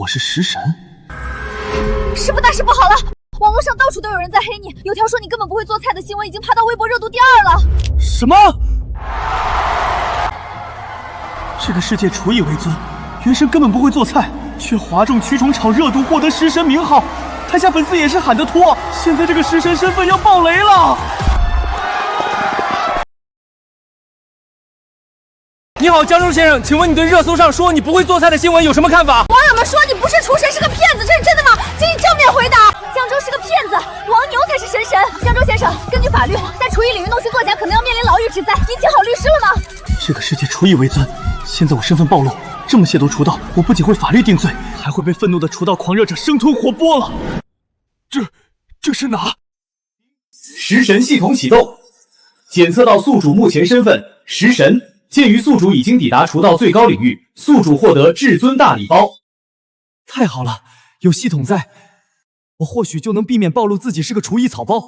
我是食神。师傅大事不好了！网络上到处都有人在黑你，有条说你根本不会做菜的新闻已经爬到微博热度第2了。什么？这个世界厨艺为尊，原神根本不会做菜，却哗众取宠炒热度，获得食神名号。台下粉丝也是喊得脱，现在这个食神身份要爆雷了。你好，江州先生，请问你对热搜上说你不会做菜的新闻有什么看法？网友们说你不是厨神，是个骗子，这是真的吗？请你正面回答。江州是个骗子，王牛才是神神。江州先生，根据法律，在厨艺领域弄虚作假，可能要面临牢狱之灾。您请好律师了吗？这个世界厨艺为尊，现在我身份暴露，这么亵渎厨道，我不仅会法律定罪，还会被愤怒的厨道狂热者生吞活剥了。这是哪？食神系统启动，检测到宿主目前身份食神。鉴于宿主已经抵达厨道最高领域，宿主获得至尊大礼包。太好了，有系统在，我或许就能避免暴露自己是个厨艺草包。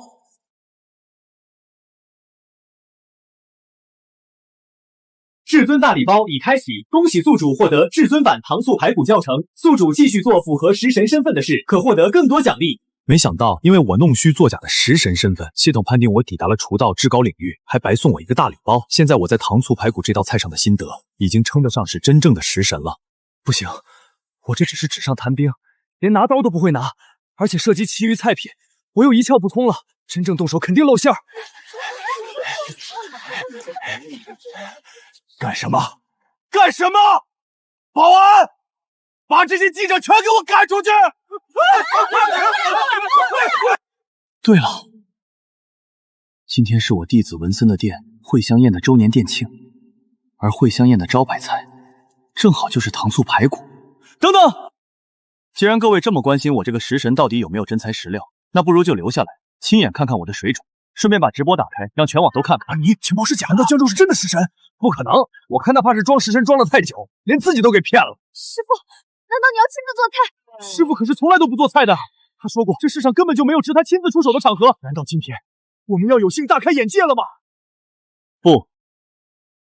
至尊大礼包已开启，恭喜宿主获得至尊版糖醋排骨教程。宿主继续做符合食神身份的事，可获得更多奖励。没想到，因为我弄虚作假的食神身份，系统判定我抵达了厨道至高领域，还白送我一个大礼包。现在我在糖醋排骨这道菜上的心得，已经称得上是真正的食神了。不行，我这只是纸上谈兵，连拿刀都不会拿，而且涉及其余菜品，我又一窍不通了。真正动手肯定露馅儿。干什么？干什么？保安，把这些记者全给我赶出去！对了，今天是我弟子文森的店惠香宴的周年店庆，而惠香宴的招牌菜正好就是糖醋排骨。等等，既然各位这么关心我这个食神到底有没有真材实料，那不如就留下来，亲眼看看我的水准，顺便把直播打开，让全网都看看。你情报是假的？难道江州是真的食神？不可能，我看他怕是装食神装了太久，连自己都给骗了。师傅，难道你要亲自做菜？师傅可是从来都不做菜的，他说过这世上根本就没有值他亲自出手的场合。难道今天我们要有幸大开眼界了吗？不，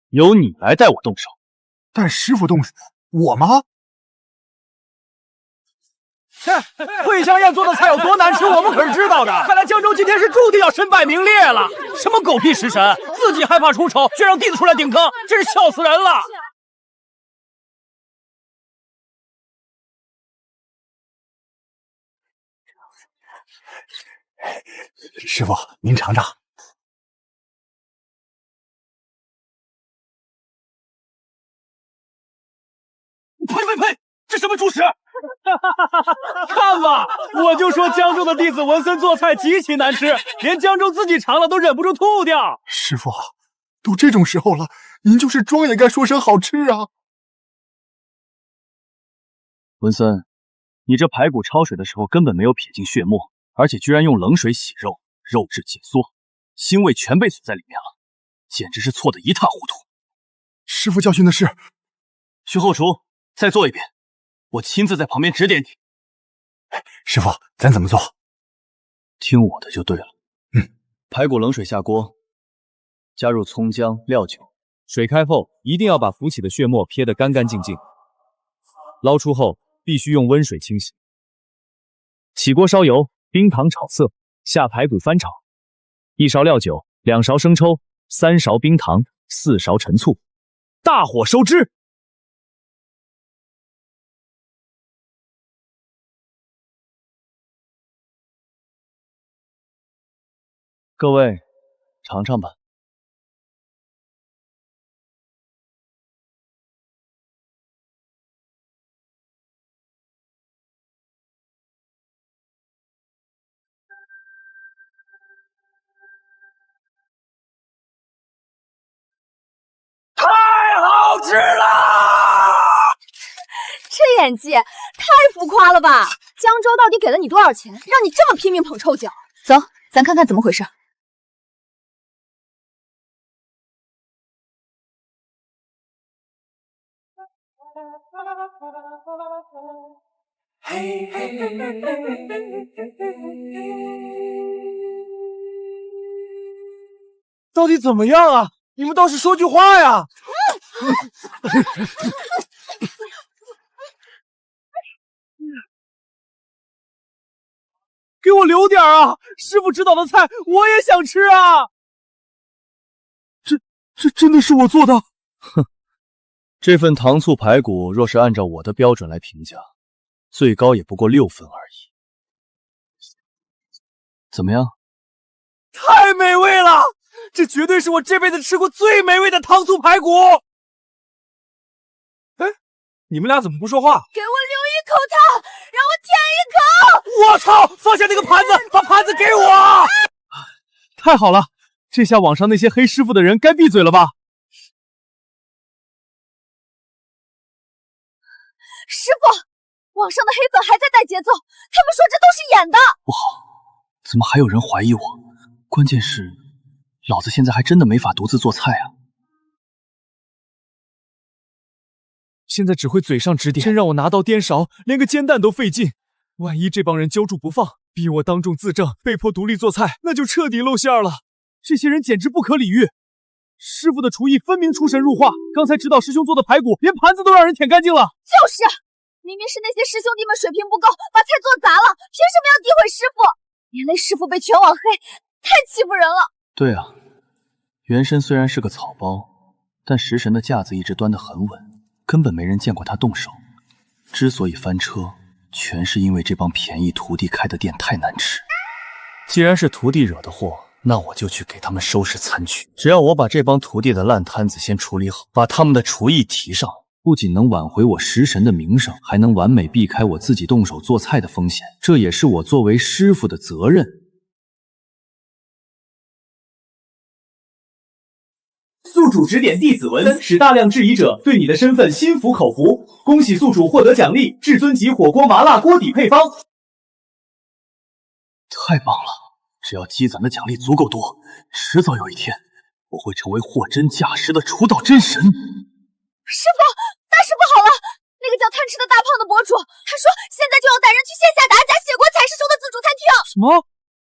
由你来带我动手。带师傅动手？我吗？惠香宴做的菜有多难吃，我们可是知道的。看来江州今天是注定要身败名裂了。什么狗屁食神，自己害怕出丑，却让弟子出来顶坑，真是笑死人了。师傅，您尝尝。呸！这什么主食？看吧，我就说江州的弟子文森做菜极其难吃，连江州自己尝了都忍不住吐掉。师傅，都这种时候了，您就是装也该说声好吃啊。文森，你这排骨焯水的时候根本没有撇进血沫，而且居然用冷水洗肉，肉质紧缩，腥味全被锁在里面了，简直是错得一塌糊涂。师傅教训的是，去后厨再做一遍，我亲自在旁边指点你。师傅，咱怎么做？听我的就对了。排骨冷水下锅，加入葱姜料酒，水开后一定要把浮起的血沫撇得干干净净，捞出后必须用温水清洗。起锅烧油，冰糖炒色，下排骨翻炒，1勺料酒，2勺生抽，3勺冰糖，4勺陈醋，大火收汁。各位尝尝吧。太好吃了！这演技太浮夸了吧！江州到底给了你多少钱，让你这么拼命捧臭脚？走，咱看看怎么回事。到底怎么样啊？你们倒是说句话呀！给我留点啊！师傅指导的菜我也想吃啊！这真的是我做的？哼，这份糖醋排骨若是按照我的标准来评价，最高也不过6分而已。怎么样？太美味了！这绝对是我这辈子吃过最美味的糖醋排骨！哎，你们俩怎么不说话？给我留一口汤，让我舔一口！我操！放下那个盘子，把盘子给我！太好了，这下网上那些黑师傅的人该闭嘴了吧？师傅，网上的黑粉还在带节奏，他们说这都是演的。不好，怎么还有人怀疑我？关键是，老子现在还真的没法独自做菜啊！现在只会嘴上指点，真让我拿刀颠勺，连个煎蛋都费劲。万一这帮人揪住不放，逼我当众自证，被迫独立做菜，那就彻底露馅了。这些人简直不可理喻。师傅的厨艺分明出神入化，刚才指导师兄做的排骨，连盘子都让人舔干净了。就是，明明是那些师兄弟们水平不够，把菜做砸了，凭什么要诋毁师傅？连累师傅被全网黑，太欺负人了。对啊，原神虽然是个草包，但食神的架子一直端得很稳，根本没人见过他动手。之所以翻车，全是因为这帮便宜徒弟开的店太难吃。既然是徒弟惹的祸，那我就去给他们收拾残局。只要我把这帮徒弟的烂摊子先处理好，把他们的厨艺提上，不仅能挽回我食神的名声，还能完美避开我自己动手做菜的风险。这也是我作为师傅的责任。宿主指点弟子文，使大量质疑者对你的身份心服口服。恭喜宿主获得奖励，至尊级火锅麻辣锅底配方。太棒了！只要积攒的奖励足够多，迟早有一天，我会成为货真价实的厨道真神。师傅，大事不好了！那个叫贪吃的大胖的博主，他说现在就要带人去线下打假血锅采师兄的自助餐厅。什么？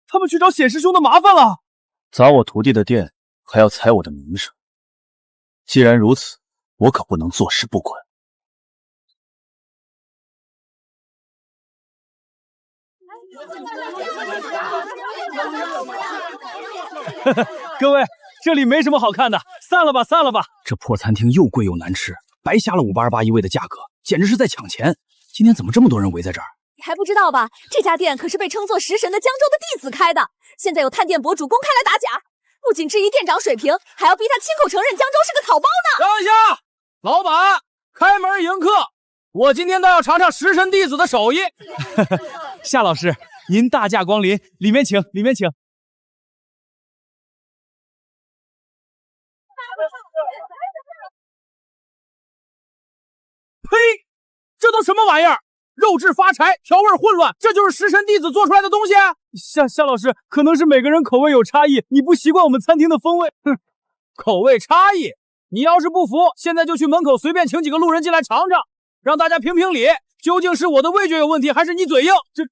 他们去找显师兄的麻烦了？砸我徒弟的店，还要踩我的名声。既然如此，我可不能坐视不管。各位，这里没什么好看的，散了吧，散了吧。这破餐厅又贵又难吃，白瞎了588一位的价格，简直是在抢钱。今天怎么这么多人围在这儿？你还不知道吧？这家店可是被称作食神的江州的弟子开的。现在有探店博主公开来打假，不仅质疑店长水平，还要逼他亲口承认江州是个草包呢。等一下，老板，开门迎客。我今天倒要尝尝食神弟子的手艺。夏老师，您大驾光临，里面请，里面请。呸！这都什么玩意儿？肉质发柴，调味混乱，这就是食神弟子做出来的东西？夏老师，可能是每个人口味有差异，你不习惯我们餐厅的风味。哼，口味差异，你要是不服，现在就去门口随便请几个路人进来尝尝，让大家评评理，究竟是我的味觉有问题，还是你嘴硬？这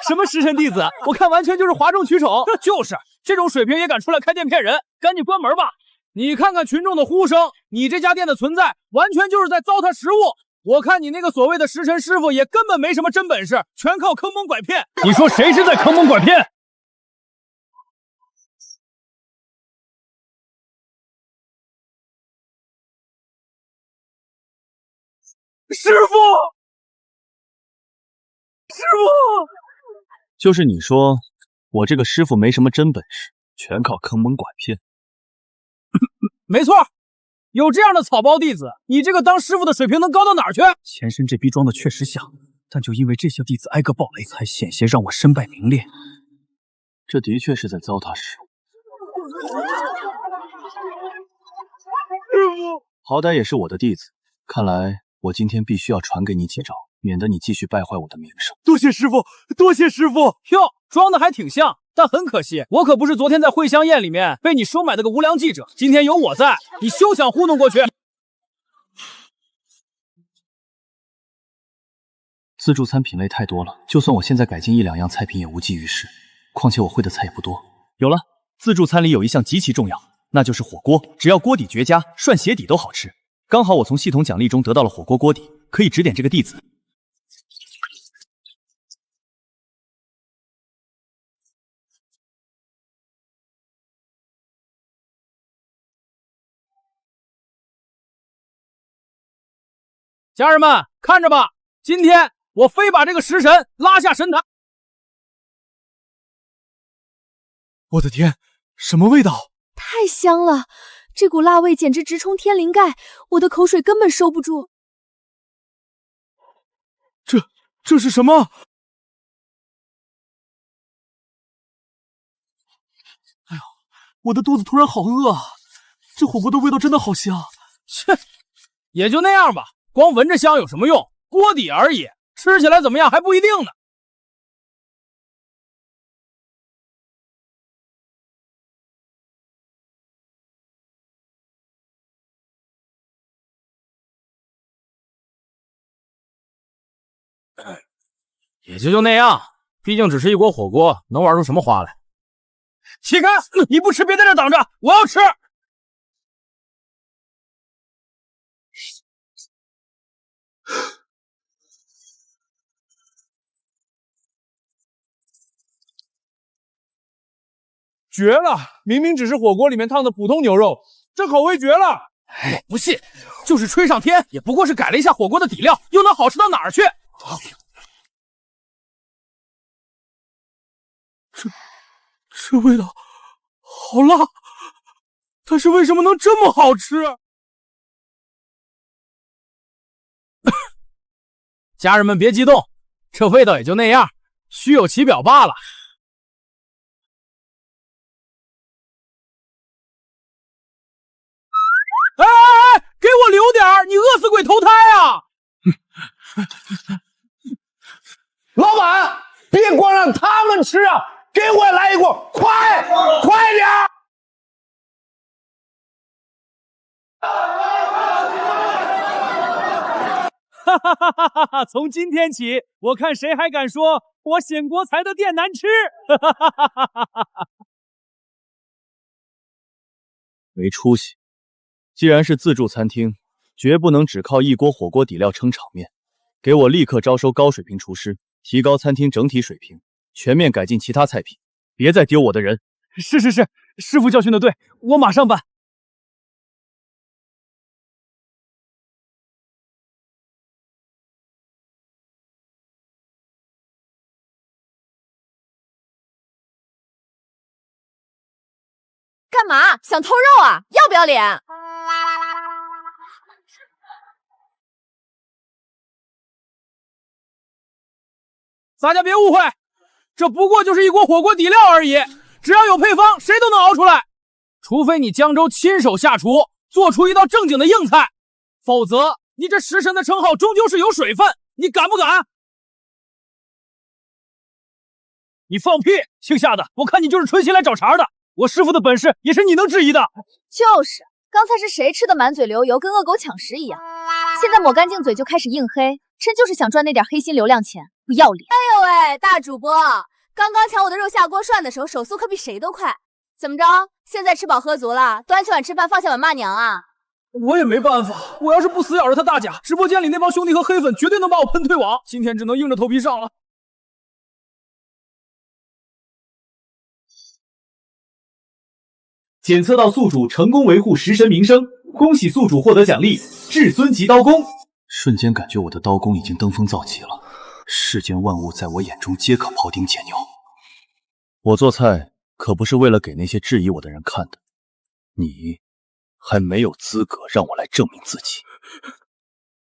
什么食神弟子？我看完全就是哗众取宠。就是这种水平也敢出来开店骗人，赶紧关门吧！你看看群众的呼声，你这家店的存在完全就是在糟蹋食物。我看你那个所谓的食神师傅也根本没什么真本事，全靠坑蒙拐骗。你说谁是在坑蒙拐骗？师傅，就是你说我这个师傅没什么真本事，全靠坑蒙拐骗。没错，有这样的草包弟子，你这个当师傅的水平能高到哪儿去？前身这逼装的确实像，但就因为这些弟子挨个爆雷，才险些让我身败名裂。这的确是在糟蹋师傅。好歹也是我的弟子，看来我今天必须要传给你几招，免得你继续败坏我的名声。多谢师傅，多谢师傅。哟，装的还挺像，但很可惜，我可不是昨天在会香宴里面被你收买的个无良记者，今天有我在，你休想糊弄过去。自助餐品类太多了，就算我现在改进1、2样菜品也无济于事。况且我会的菜也不多。有了，自助餐里有一项极其重要，那就是火锅，只要锅底绝佳，涮鞋底都好吃。刚好我从系统奖励中得到了火锅锅底，可以指点这个弟子。家人们看着吧，今天我非把这个食神拉下神坛。我的天，什么味道？太香了，这股辣味简直直冲天灵盖，我的口水根本收不住。这是什么？哎呦，我的肚子突然好饿啊！这火锅的味道真的好香。切，也就那样吧，光闻着香有什么用？锅底而已，吃起来怎么样还不一定呢。也就那样，毕竟只是一锅火锅，能玩出什么花来？起开！你不吃别在这等着，我要吃！绝了！明明只是火锅里面烫的普通牛肉，这口味绝了！哎，不信，就是吹上天，也不过是改了一下火锅的底料，又能好吃到哪儿去？这味道好辣，但是为什么能这么好吃？家人们别激动，这味道也就那样，虚有其表罢了。哎哎哎，给我留点儿，你饿死鬼投胎啊！老板，别光让他们吃啊，给我来一锅，快点！哈哈哈哈哈！从今天起，我看谁还敢说我显国才的店难吃！哈哈哈哈哈哈！没出息！既然是自助餐厅，绝不能只靠一锅火锅底料撑场面。给我立刻招收高水平厨师，提高餐厅整体水平，全面改进其他菜品，别再丢我的人。是，师傅教训的对，我马上办。干嘛？想偷肉啊？要不要脸？大家别误会，这不过就是一锅火锅底料而已，只要有配方，谁都能熬出来。除非你江州亲手下厨，做出一道正经的硬菜，否则你这食神的称号终究是有水分。你敢不敢？你放屁！姓夏的，我看你就是存心来找茬的。我师傅的本事也是你能质疑的。就是，刚才是谁吃的满嘴流油，跟恶狗抢食一样？现在抹干净嘴就开始硬黑，真就是想赚那点黑心流量钱，不要脸！哎呦喂，大主播，刚刚抢我的肉下锅涮的时候，手速可比谁都快。怎么着？现在吃饱喝足了，端起碗吃饭，放下碗骂娘啊？我也没办法，我要是不死咬着他大甲，直播间里那帮兄弟和黑粉绝对能把我喷退网。今天只能硬着头皮上了。检测到宿主成功维护食神名声，恭喜宿主获得奖励至尊级刀弓。瞬间感觉我的刀弓已经登峰造极了，世间万物在我眼中皆可庖丁解牛。我做菜可不是为了给那些质疑我的人看的，你还没有资格让我来证明自己。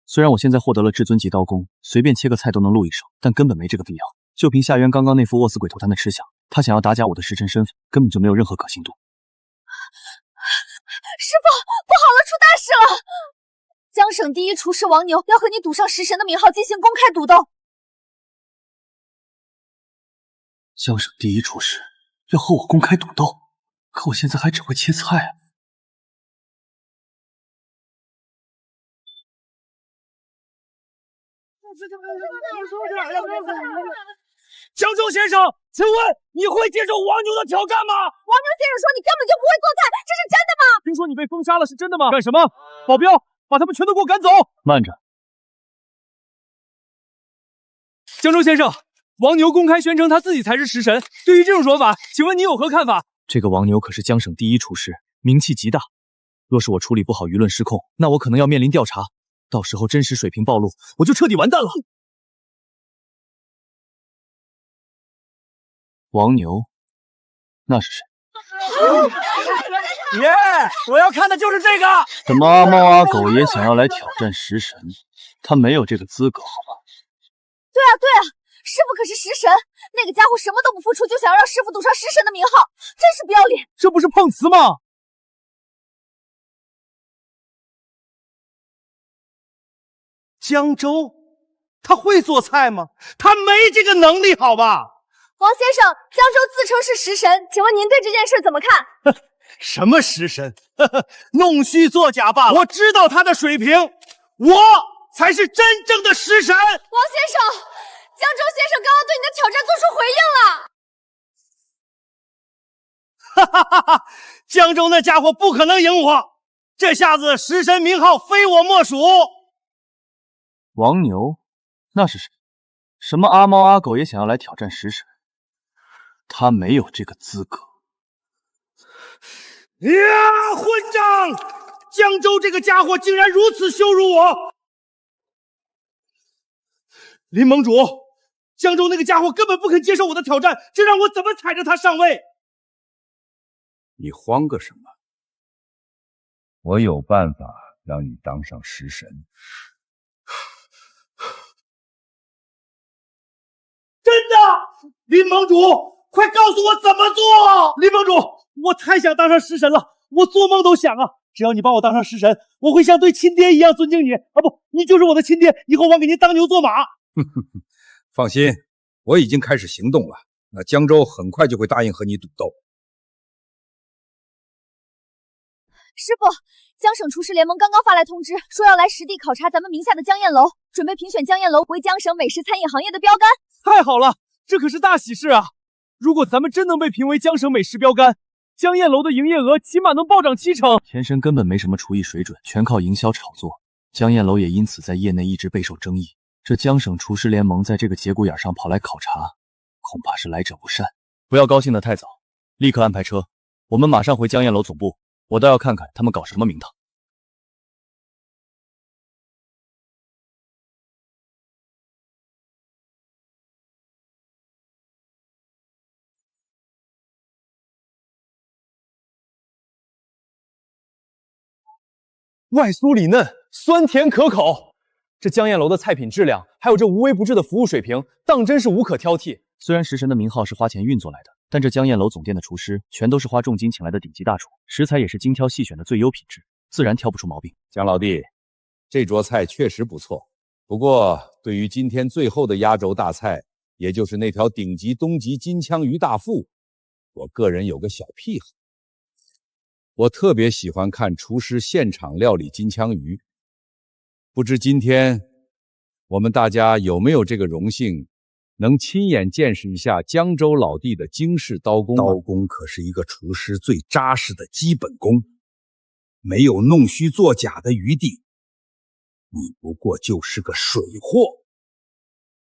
虽然我现在获得了至尊级刀弓，随便切个菜都能露一手，但根本没这个必要。就凭夏渊刚刚那副饿死鬼投坛的吃相，他想要打假我的食神身份，根本就没有任何可信度。师傅，不好了，出大事了！江省第一厨师王牛要和你赌上食神的名号进行公开赌斗。江省第一厨师要和我公开赌斗，可我现在还只会切菜啊！江州先生，请问你会接受王牛的挑战吗？王牛先生说你根本就不会做菜，这是真的吗？听说你被封杀了，是真的吗？干什么？保镖，把他们全都给我赶走！慢着，江州先生，王牛公开宣称他自己才是食神，对于这种说法，请问你有何看法？这个王牛可是江省第一厨师，名气极大。若是我处理不好舆论失控，那我可能要面临调查。到时候真实水平暴露，我就彻底完蛋了。王牛，那是谁？耶！我要看的就是这个。什么阿猫阿狗也想要来挑战食神？他没有这个资格，好吗？对啊，师傅可是食神，那个家伙什么都不付出，就想要让师傅赌上食神的名号，真是不要脸！这不是碰瓷吗？江州，他会做菜吗？他没这个能力，好吧？王先生，江州自称是食神，请问您对这件事怎么看？什么食神？弄虚作假罢了。我知道他的水平，我才是真正的食神。王先生，江州先生刚刚对你的挑战做出回应了。哈哈哈！江州那家伙不可能赢我，这下子食神名号非我莫属。王牛，那是谁？什么阿猫阿狗也想要来挑战食神？他没有这个资格。呀，混账！江州这个家伙竟然如此羞辱我！林盟主，江州那个家伙根本不肯接受我的挑战，这让我怎么踩着他上位？你慌个什么？我有办法让你当上食神。真的？林盟主，快告诉我怎么做！林盟主，我太想当上食神了，我做梦都想啊！只要你把我当上食神，我会像对亲爹一样尊敬你。啊不，你就是我的亲爹，以后我给您当牛做马。放心，我已经开始行动了。那江州很快就会答应和你赌斗。师傅，江省厨师联盟刚刚发来通知，说要来实地考察咱们名下的江宴楼，准备评选江宴楼为江省美食餐饮行业的标杆。太好了，这可是大喜事啊！如果咱们真能被评为江省美食标杆，江宴楼的营业额起码能暴涨70%。前身根本没什么厨艺水准，全靠营销炒作，江宴楼也因此在业内一直备受争议。这江省厨师联盟在这个节骨眼上跑来考察，恐怕是来者不善。不要高兴得太早，立刻安排车，我们马上回江宴楼总部，我倒要看看他们搞什么名堂。外酥里嫩，酸甜可口。这江宴楼的菜品质量，还有这无微不至的服务水平，当真是无可挑剔。虽然食神的名号是花钱运作来的，但这江宴楼总店的厨师全都是花重金请来的顶级大厨，食材也是精挑细选的最优品质，自然挑不出毛病。江老弟，这桌菜确实不错，不过对于今天最后的压轴大菜，也就是那条顶级东极金枪鱼大腹，我个人有个小癖好。我特别喜欢看厨师现场料理金枪鱼，不知今天我们大家有没有这个荣幸，能亲眼见识一下江州老弟的精式刀工。刀工可是一个厨师最扎实的基本功，没有弄虚作假的余地。你不过就是个水货，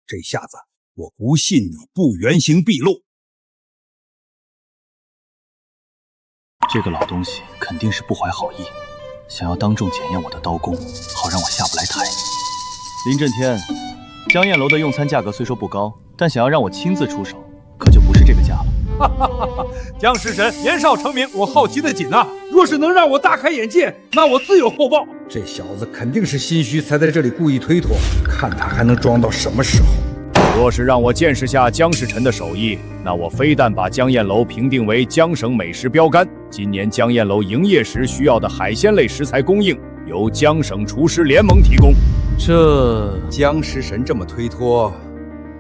这下子我不信你不原形毕露。这个老东西肯定是不怀好意，想要当众检验我的刀工，好让我下不来台。林震天，江宴楼的用餐价格虽说不高，但想要让我亲自出手，可就不是这个价了。哈哈哈哈！江食神年少成名，我好奇的紧啊！若是能让我大开眼界，那我自有厚报。这小子肯定是心虚，才在这里故意推脱，看他还能装到什么时候。若是让我见识下江世臣的手艺，那我非但把江宴楼评定为江省美食标杆，今年江宴楼营业时需要的海鲜类食材供应由江省厨师联盟提供。这江食神这么推脱，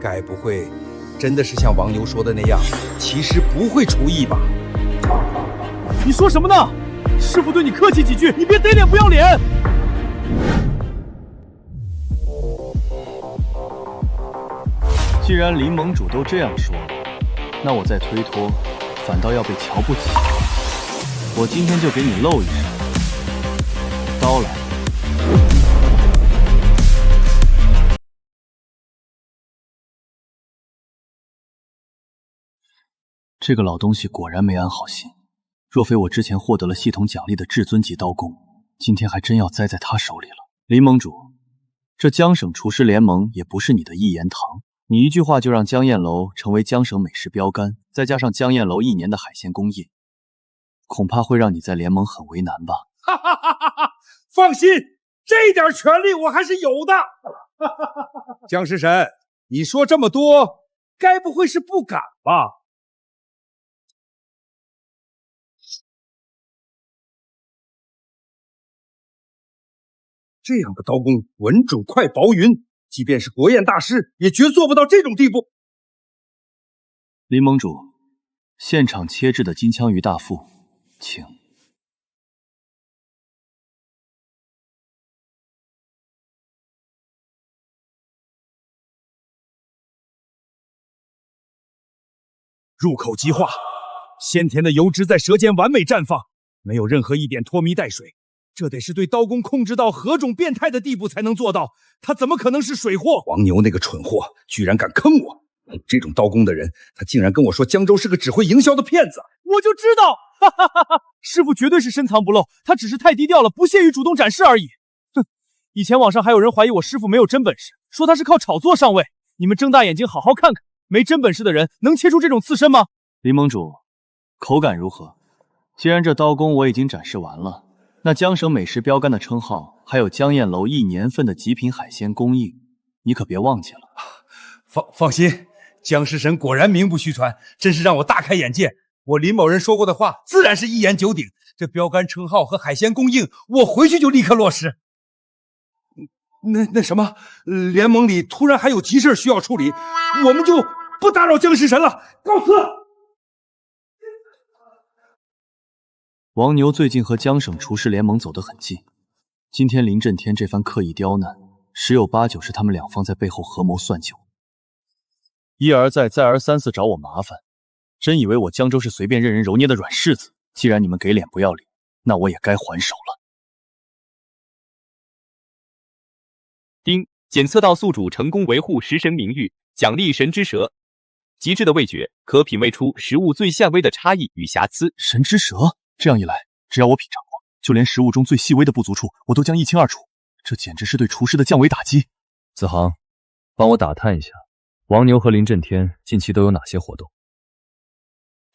该不会真的是像王牛说的那样，其实不会厨艺吧？你说什么呢？师傅对你客气几句，你别贼脸不要脸。既然林盟主都这样说了，那我再推脱，反倒要被瞧不起。我今天就给你露一手。刀来。这个老东西果然没安好心，若非我之前获得了系统奖励的至尊级刀工，今天还真要栽在他手里了。林盟主，这江省厨师联盟也不是你的一言堂，你一句话就让江燕楼成为江省美食标杆，再加上江燕楼1年的海鲜供应，恐怕会让你在联盟很为难吧？哈哈哈哈哈！放心，这点权利我还是有的。江食神，你说这么多，该不会是不敢吧？这样的刀工稳准快薄匀，即便是国宴大师也绝做不到这种地步。林盟主，现场切制的金枪鱼大腹，请。入口即化，鲜甜的油脂在舌尖完美绽放，没有任何一点拖泥带水。这得是对刀工控制到何种变态的地步才能做到，他怎么可能是水货？黄牛那个蠢货居然敢坑我！这种刀工的人，他竟然跟我说江州是个只会营销的骗子！我就知道，哈哈哈哈！师傅绝对是深藏不露，他只是太低调了，不屑于主动展示而已。哼！以前网上还有人怀疑我师傅没有真本事，说他是靠炒作上位。你们睁大眼睛好好看看，没真本事的人能切出这种刺身吗？林盟主，口感如何？既然这刀工我已经展示完了，那江省美食标杆的称号，还有江燕楼1年份的极品海鲜供应，你可别忘记了。放心，江食神果然名不虚传，真是让我大开眼界。我林某人说过的话，自然是一言九鼎。这标杆称号和海鲜供应，我回去就立刻落实。那什么，联盟里突然还有急事需要处理，我们就不打扰江食神了，告辞。王牛最近和江省厨师联盟走得很近，今天林震天这番刻意刁难，十有八九是他们两方在背后合谋算计我，一而再再而三次找我麻烦，真以为我江州是随便任人揉捏的软柿子？既然你们给脸不要脸，那我也该还手了。丁，检测到宿主成功维护食神名誉，奖励神之舌。极致的味觉可品味出食物最细微的差异与瑕疵。神之舌，这样一来，只要我品尝过，就连食物中最细微的不足处，我都将一清二楚。这简直是对厨师的降维打击。子航，帮我打探一下，王牛和林震天近期都有哪些活动？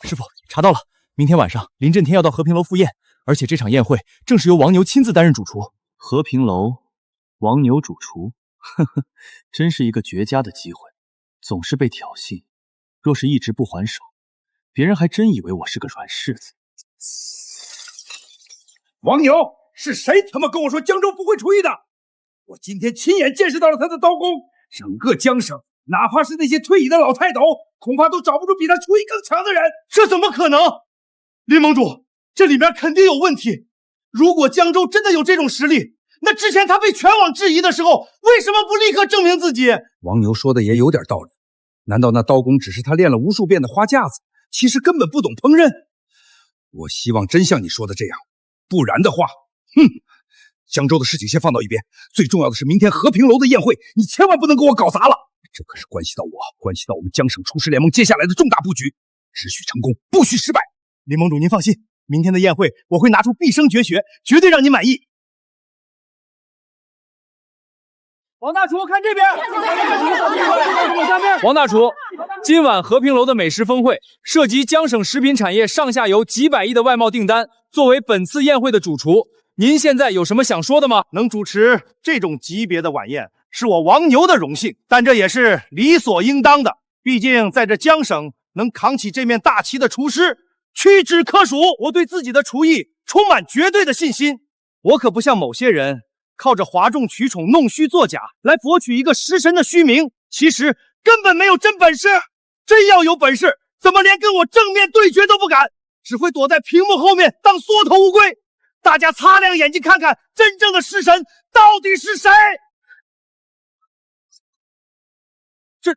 师傅，查到了，明天晚上林震天要到和平楼赴宴，而且这场宴会正是由王牛亲自担任主厨。和平楼，王牛主厨，呵呵，真是一个绝佳的机会。总是被挑衅，若是一直不还手，别人还真以为我是个软柿子。王牛，是谁他妈跟我说江州不会厨艺的？我今天亲眼见识到了他的刀工，整个江省，哪怕是那些退役的老泰斗，恐怕都找不出比他厨艺更强的人。这怎么可能？林盟主，这里面肯定有问题。如果江州真的有这种实力，那之前他被全网质疑的时候，为什么不立刻证明自己？王牛说的也有点道理，难道那刀工只是他练了无数遍的花架子，其实根本不懂烹饪？我希望真像你说的这样，不然的话，江州的事情先放到一边，最重要的是明天和平楼的宴会，你千万不能给我搞砸了。这可是关系到我，关系到我们江省厨师联盟接下来的重大布局，只许成功，不许失败。林盟主您放心，明天的宴会我会拿出毕生绝学，绝对让您满意。王大厨，看这边！王大厨，今晚和平楼的美食峰会涉及江省食品产业上下游几百亿的外贸订单，作为本次宴会的主厨，您现在有什么想说的吗？能主持这种级别的晚宴，是我王牛的荣幸，但这也是理所应当的。毕竟在这江省，能扛起这面大旗的厨师屈指可数。我对自己的厨艺充满绝对的信心，我可不像某些人靠着哗众取宠、弄虚作假来博取一个食神的虚名，其实根本没有真本事。真要有本事，怎么连跟我正面对决都不敢，只会躲在屏幕后面当缩头乌龟。大家擦亮眼睛看看，真正的食神到底是谁？这，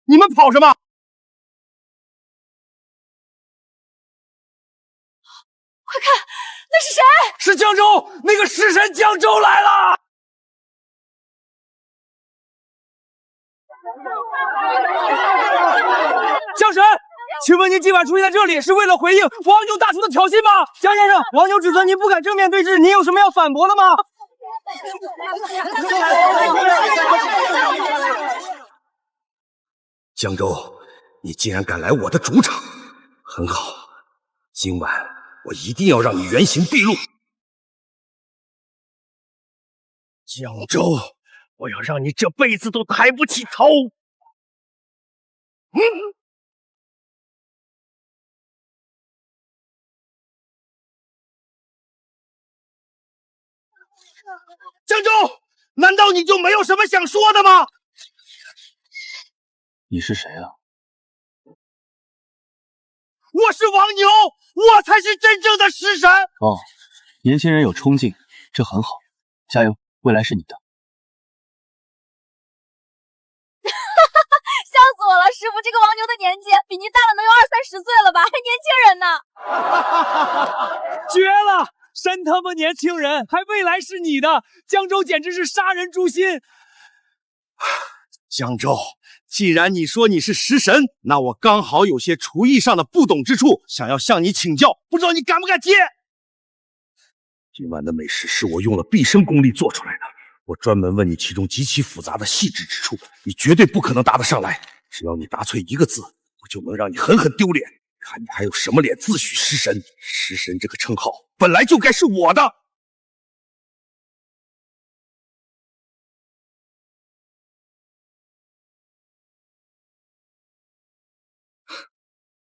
你们跑什么？快看，那是谁？是江州，那个食神江州来了！江神，请问您今晚出现在这里是为了回应王牛大厨的挑衅吗？江先生，王牛指责您不敢正面对质，您有什么要反驳的吗？江州，你竟然敢来我的主场，很好，今晚我一定要让你原形毕露。江州，我要让你这辈子都抬不起头！江州，难道你就没有什么想说的吗？你是谁啊？我是王牛，我才是真正的食神。哦，年轻人有冲劲，这很好，加油，未来是你的。笑死我了！师傅，这个王牛的年纪比您大了能有20-30岁了吧？还年轻人呢！绝了！真他妈年轻人，还未来是你的，江州简直是杀人诛心。江州，既然你说你是食神，那我刚好有些厨艺上的不懂之处，想要向你请教，不知道你敢不敢接？今晚的美食是我用了毕生功力做出来的，我专门问你其中极其复杂的细致之处，你绝对不可能答得上来。只要你答错一个字，我就能让你狠狠丢脸。看你还有什么脸自诩食神？食神这个称号本来就该是我的。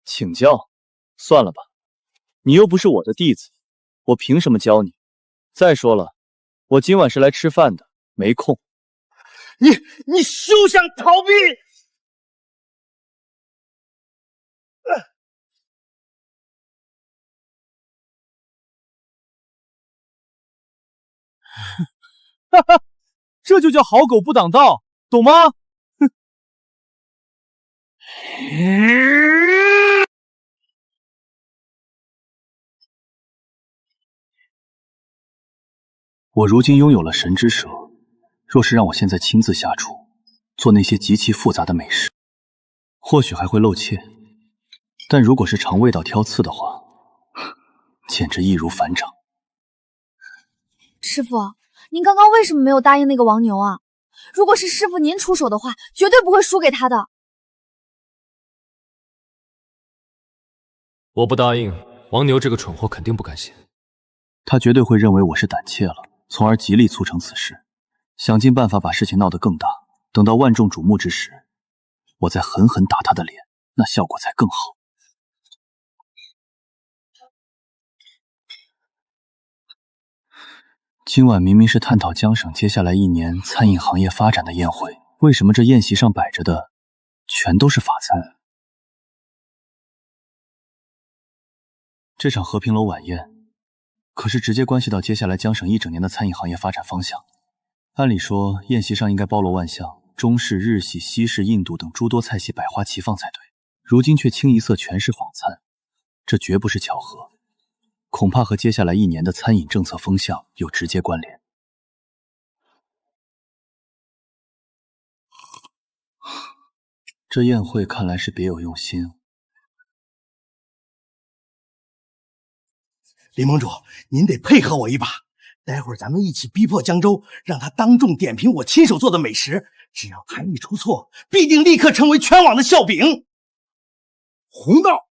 请教？算了吧，你又不是我的弟子，我凭什么教你？再说了，我今晚是来吃饭的，没空。你休想逃避！哈哈，这就叫好狗不挡道，懂吗？哼！我如今拥有了神之舌，若是让我现在亲自下厨，做那些极其复杂的美食，或许还会露怯，但如果是尝味道挑刺的话，简直易如反掌。师傅，您刚刚为什么没有答应那个王牛啊？如果是师傅您出手的话，绝对不会输给他的。我不答应，王牛这个蠢货肯定不甘心。他绝对会认为我是胆怯了，从而极力促成此事，想尽办法把事情闹得更大。等到万众瞩目之时，我再狠狠打他的脸，那效果才更好。今晚明明是探讨江省接下来1年餐饮行业发展的宴会，为什么这宴席上摆着的全都是法餐？这场和平楼晚宴可是直接关系到接下来江省1整年的餐饮行业发展方向。按理说，宴席上应该包罗万象，中式、日系、西式、印度等诸多菜系百花齐放才对，如今却清一色全是法餐，这绝不是巧合，恐怕和接下来1年的餐饮政策风向有直接关联。这宴会看来是别有用心。林盟主，您得配合我一把，待会儿咱们一起逼迫江州，让他当众点评我亲手做的美食。只要他一出错，必定立刻成为全网的笑柄。胡闹！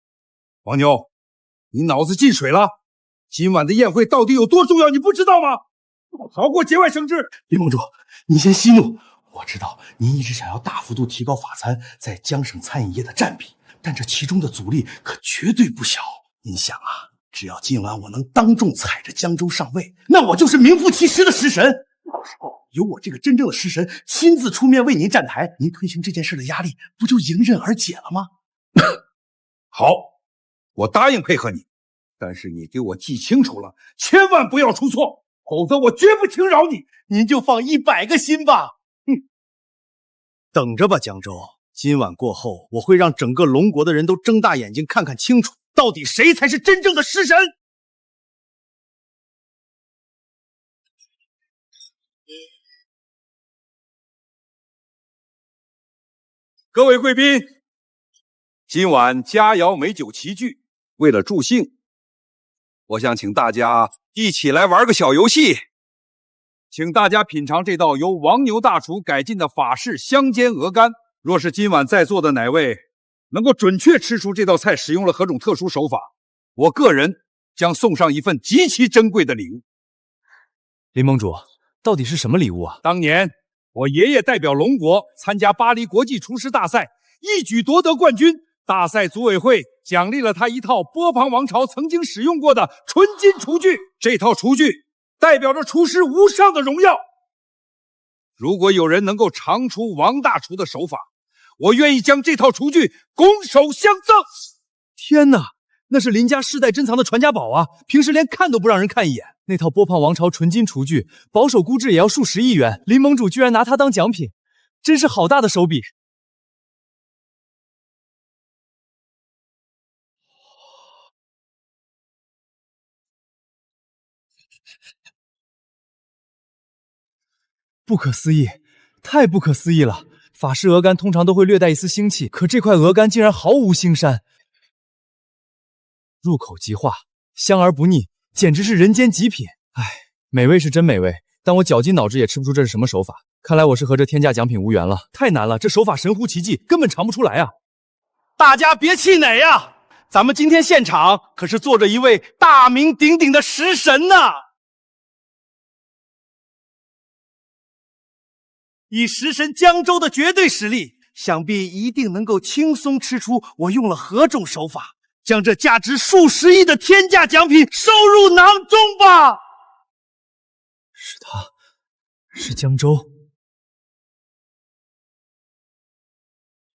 王牛，你脑子进水了？今晚的宴会到底有多重要，你不知道吗？好过节外生枝。林盟主，您先息怒。我知道您一直想要大幅度提高法餐在江省餐饮业的占比，但这其中的阻力可绝对不小。您想啊，只要今晚我能当众踩着江州上位，那我就是名副其实的食神。到时候有我这个真正的食神亲自出面为您站台，您推行这件事的压力不就迎刃而解了吗？好，我答应配合你，但是你给我记清楚了，千万不要出错，否则我绝不轻饶你。您就放100个心吧。等着吧，江州，今晚过后，我会让整个龙国的人都睁大眼睛看看清楚，到底谁才是真正的食神。各位贵宾，今晚佳肴美酒齐聚，为了助兴，我想请大家一起来玩个小游戏。请大家品尝这道由王牛大厨改进的法式香煎鹅肝。若是今晚在座的哪位能够准确吃出这道菜使用了何种特殊手法，我个人将送上一份极其珍贵的礼物。林盟主，到底是什么礼物啊？当年我爷爷代表龙国参加巴黎国际厨师大赛，一举夺得冠军。大赛组委会奖励了他一套波旁王朝曾经使用过的纯金厨具，这套厨具代表着厨师无上的荣耀。如果有人能够尝出王大厨的手法，我愿意将这套厨具拱手相赠。天哪，那是林家世代珍藏的传家宝啊！平时连看都不让人看一眼。那套波旁王朝纯金厨具，保守估值也要数十亿元。林盟主居然拿它当奖品，真是好大的手笔！不可思议，太不可思议了！法式鹅肝通常都会略带一丝腥气，可这块鹅肝竟然毫无腥膻，入口即化，香而不腻，简直是人间极品。唉，美味是真美味，但我绞尽脑汁也吃不出这是什么手法。看来我是和这天价奖品无缘了，太难了，这手法神乎其技，根本尝不出来啊！大家别气馁呀，咱们今天现场可是坐着一位大名鼎鼎的食神呢。以食神江州的绝对实力，想必一定能够轻松吃出我用了何种手法，将这价值数十亿的天价奖品收入囊中吧。是他，是江州。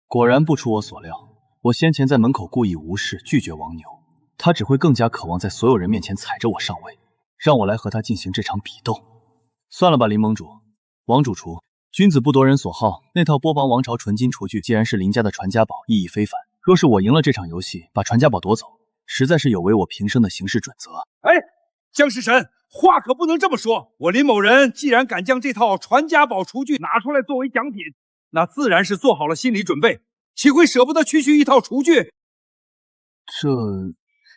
果然不出我所料，我先前在门口故意无视拒绝王牛，他只会更加渴望在所有人面前踩着我上位，让我来和他进行这场比斗。算了吧，林盟主，王主厨。君子不夺人所好，那套波旁王朝纯金厨具既然是林家的传家宝，意义非凡。若是我赢了这场游戏，把传家宝夺走，实在是有违我平生的行事准则。哎，江食神，话可不能这么说。我林某人既然敢将这套传家宝厨具拿出来作为奖品，那自然是做好了心理准备，岂会舍不得区区一套厨具？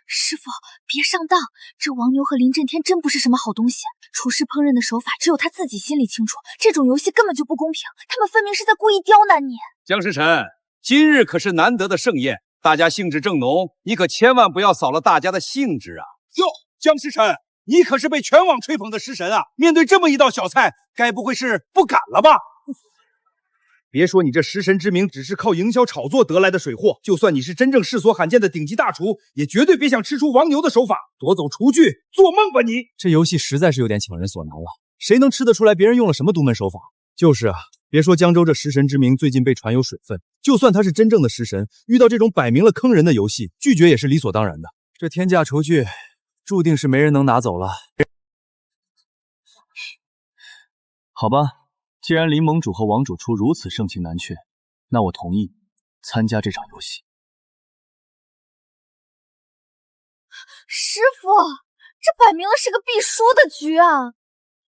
师傅，别上当，这王牛和林震天真不是什么好东西。厨师烹饪的手法只有他自己心里清楚，这种游戏根本就不公平，他们分明是在故意刁难你。江食神，今日可是难得的盛宴，大家兴致正浓，你可千万不要扫了大家的兴致啊！哟，江食神，你可是被全网吹捧的食神啊！面对这么一道小菜，该不会是不敢了吧？别说你这食神之名只是靠营销炒作得来的水货，就算你是真正世所罕见的顶级大厨，也绝对别想吃出王牛的手法，夺走厨具，做梦吧你！这游戏实在是有点强人所难了，谁能吃得出来别人用了什么独门手法？就是啊，别说江州这食神之名最近被传有水分，就算他是真正的食神，遇到这种摆明了坑人的游戏，拒绝也是理所当然的。这天价厨具注定是没人能拿走了。好吧，既然林盟主和王主厨如此盛情难却，那我同意参加这场游戏。师傅，这摆明了是个必输的局啊！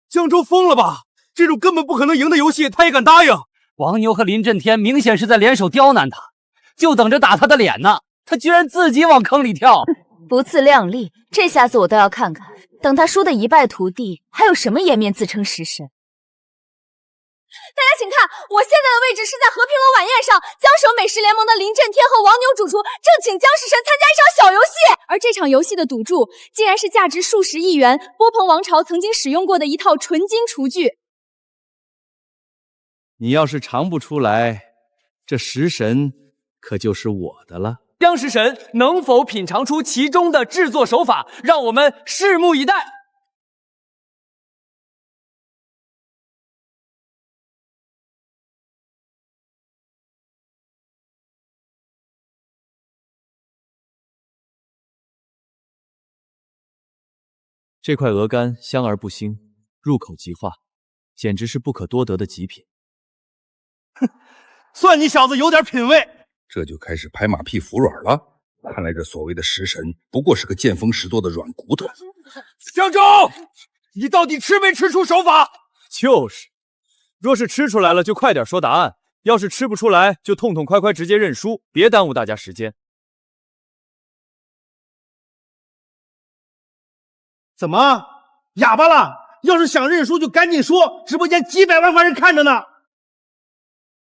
江州疯了吧？这种根本不可能赢的游戏，他也敢答应？王牛和林震天明显是在联手刁难他，就等着打他的脸呢。他居然自己往坑里跳，不自量力！这下子我倒要看看，等他输得一败涂地，还有什么颜面自称食神？大家请看，我现在的位置是在和平楼晚宴上，江首美食联盟的林震天和王牛主厨正请江食神参加一场小游戏，而这场游戏的赌注竟然是价值数十亿元波旁王朝曾经使用过的一套纯金厨具。你要是尝不出来，这食神可就是我的了。江食神能否品尝出其中的制作手法，让我们拭目以待。这块鹅肝香而不腥，入口即化，简直是不可多得的极品。哼，算你小子有点品味。这就开始拍马屁服软了。看来这所谓的食神不过是个见风使舵的软骨头。江州，你到底吃没吃出手法？就是，若是吃出来了就快点说答案，要是吃不出来就痛痛快快直接认输，别耽误大家时间。怎么哑巴了？要是想认输就赶紧说，直播间几百万人看着呢。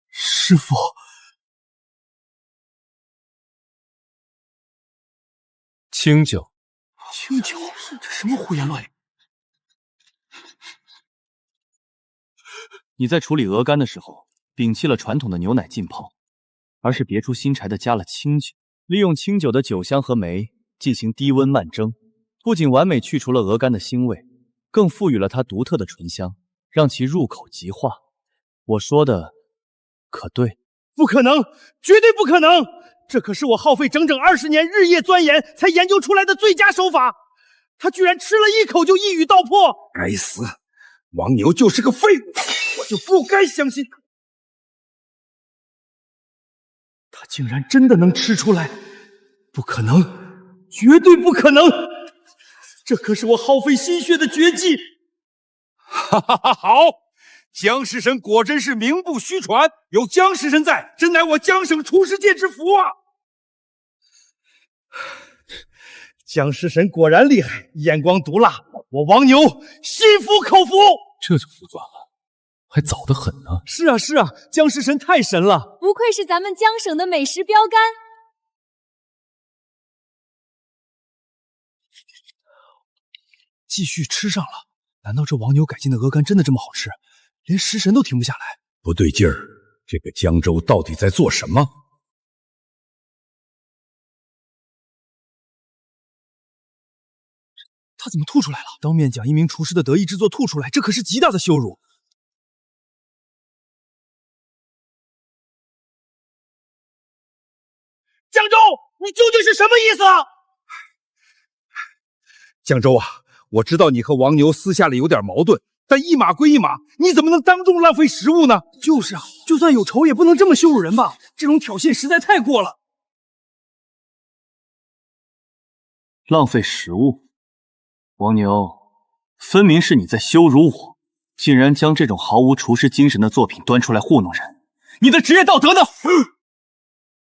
师傅，清酒，清酒，这什么胡言乱语？你在处理鹅肝的时候，摒弃了传统的牛奶浸泡，而是别出心裁的加了清酒，利用清酒的酒香和酶进行低温慢蒸，不仅完美去除了鹅肝的腥味，更赋予了它独特的醇香，让其入口即化。我说的可对？不可能，绝对不可能！这可是我耗费整整20年日夜钻研才研究出来的最佳手法，他居然吃了一口就一语道破！该死，王牛就是个废物，我就不该相信他。他竟然真的能吃出来，不可能，绝对不可能！这可是我耗费心血的绝技。哈哈哈，好！江食神果真是名不虚传，有江食神在，真乃我江省厨师界之福啊！江食神果然厉害，眼光毒辣，我王牛心服口服。这就服软了，还早得很呢。是啊是啊，江食神太神了，不愧是咱们江省的美食标杆。继续吃上了，难道这王牛改进的鹅肝真的这么好吃？连食神都停不下来。不对劲儿，这个江州到底在做什么？他怎么吐出来了？当面将一名厨师的得意之作吐出来，这可是极大的羞辱。江州，你究竟是什么意思啊？江州啊，我知道你和王牛私下里有点矛盾，但一码归一码，你怎么能当众浪费食物呢？就是啊，就算有仇也不能这么羞辱人吧？这种挑衅实在太过了。浪费食物？王牛，分明是你在羞辱我，竟然将这种毫无厨师精神的作品端出来糊弄人，你的职业道德呢？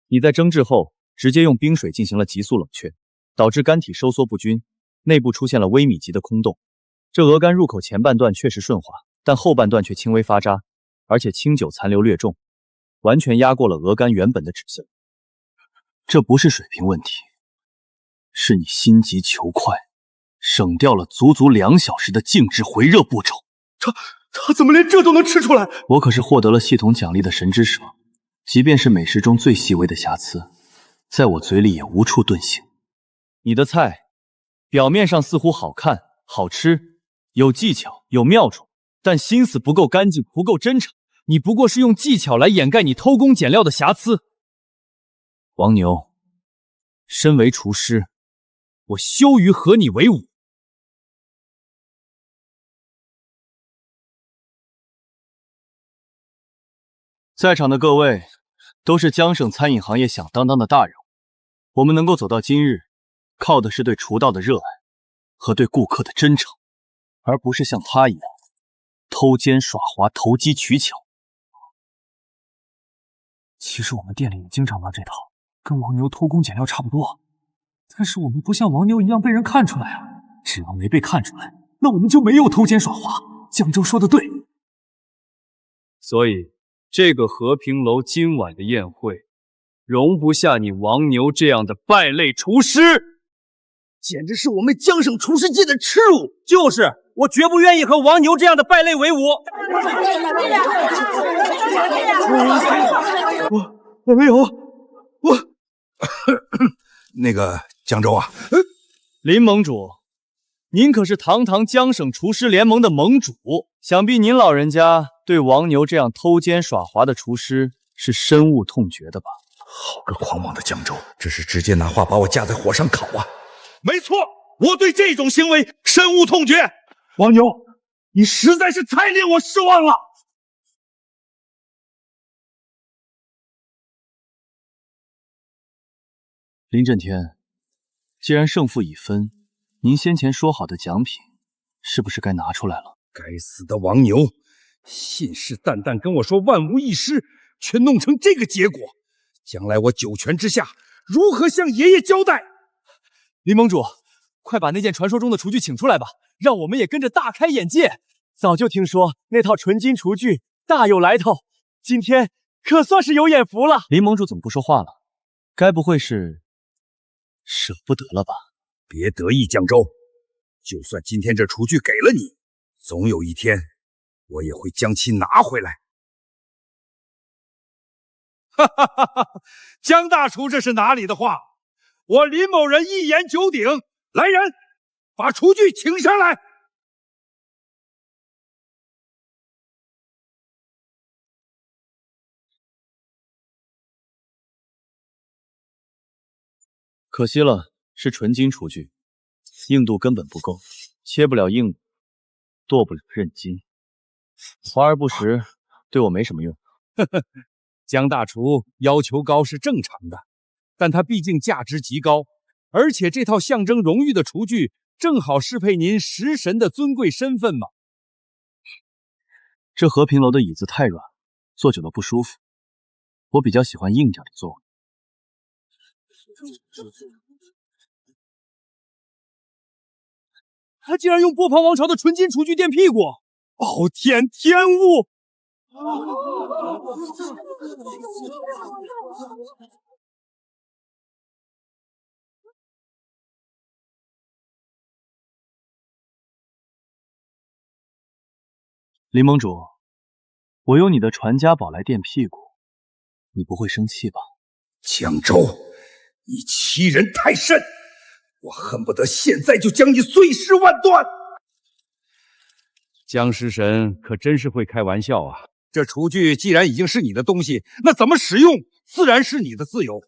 你在蒸制后直接用冰水进行了急速冷却，导致肝体收缩不均，内部出现了微米级的空洞。这鹅肝入口前半段确实顺滑，但后半段却轻微发渣，而且清酒残留略重，完全压过了鹅肝原本的脂色。这不是水平问题，是你心急求快，省掉了足足2小时的静置回热步骤。他怎么连这都能吃出来？我可是获得了系统奖励的神之舌，即便是美食中最细微的瑕疵，在我嘴里也无处遁形。你的菜表面上似乎好看、好吃，有技巧、有妙处，但心思不够干净，不够真诚。你不过是用技巧来掩盖你偷工减料的瑕疵。王牛，身为厨师，我羞于和你为伍。在场的各位都是江省餐饮行业响当当的大人物，我们能够走到今日，靠的是对厨道的热爱和对顾客的真诚，而不是像他一样偷奸耍滑、投机取巧。其实我们店里也经常玩这套，跟王牛偷工减料差不多，但是我们不像王牛一样被人看出来啊！只要没被看出来，那我们就没有偷奸耍滑。江州说的对，所以这个和平楼今晚的宴会，容不下你王牛这样的败类厨师，简直是我们江省厨师界的耻辱！就是，我绝不愿意和王牛这样的败类为伍。我没有，那个江州啊，林盟主，您可是堂堂江省厨师联盟的盟主，想必您老人家对王牛这样偷奸耍滑的厨师是深恶痛绝的吧？好个狂妄的江州，这是直接拿话把我架在火上烤啊！没错，我对这种行为深恶痛绝。王牛，你实在是太令我失望了。林震天，既然胜负已分，您先前说好的奖品是不是该拿出来了？该死的王牛，信誓旦旦跟我说万无一失，却弄成这个结果，将来我九泉之下如何向爷爷交代？林盟主，快把那件传说中的厨具请出来吧，让我们也跟着大开眼界。早就听说那套纯金厨具大有来头，今天可算是有眼福了。林盟主怎么不说话了？该不会是舍不得了吧？别得意，江州。就算今天这厨具给了你，总有一天我也会将其拿回来。哈哈哈哈！江大厨这是哪里的话？我林某人一言九鼎。来人，把厨具请上来。可惜了，是纯金厨具，硬度根本不够，切不了硬的，剁不了韧筋，华而不实，对我没什么用。呵呵，江大厨要求高是正常的，但它毕竟价值极高，而且这套象征荣誉的厨具正好适配您食神的尊贵身份嘛。这和平楼的椅子太软，坐久了不舒服，我比较喜欢硬点的座位。他竟然用波旁王朝的纯金厨具垫屁股！傲天天物！林盟主，我用你的传家宝来垫屁股，你不会生气吧？江州，你欺人太甚！我恨不得现在就将你碎尸万段！江食神可真是会开玩笑啊！这厨具既然已经是你的东西，那怎么使用自然是你的自由。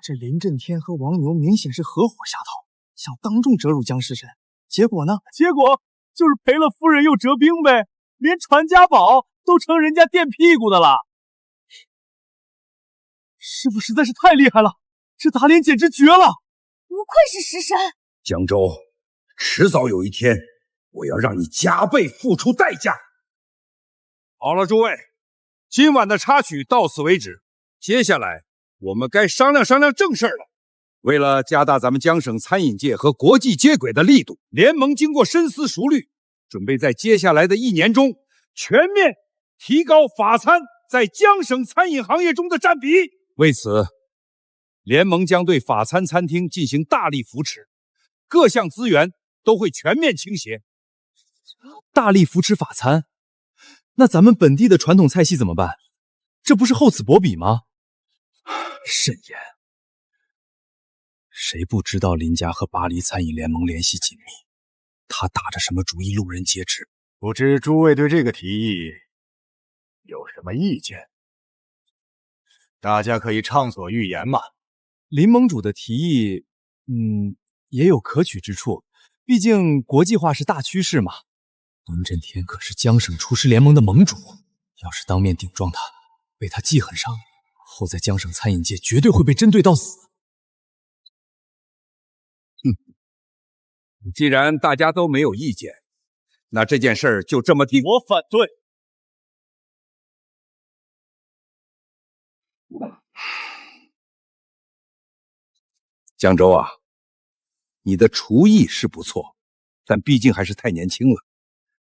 这林震天和王牛明显是合伙下套，想当众折辱江食神，结果呢？结果就是赔了夫人又折兵呗，连传家宝都成人家垫屁股的了。师傅实在是太厉害了，这打脸简直绝了！不愧是食神。江州，迟早有一天，我要让你加倍付出代价。好了，诸位，今晚的插曲到此为止，接下来我们该商量商量正事了。为了加大咱们江省餐饮界和国际接轨的力度，联盟经过深思熟虑，准备在接下来的1年中全面提高法餐在江省餐饮行业中的占比。为此，联盟将对法餐餐厅进行大力扶持，各项资源都会全面倾斜。大力扶持法餐，那咱们本地的传统菜系怎么办？这不是厚此薄彼吗？慎言，谁不知道林家和巴黎餐饮联盟联系紧密？他打着什么主意，路人皆知。不知诸位对这个提议有什么意见？大家可以畅所欲言嘛。林盟主的提议，也有可取之处，毕竟国际化是大趋势嘛。林震天可是江省厨师联盟的盟主，要是当面顶撞他，被他记恨上，后在江省餐饮界绝对会被针对到死。既然大家都没有意见，那这件事儿就这么定。我反对。江州啊，你的厨艺是不错，但毕竟还是太年轻了。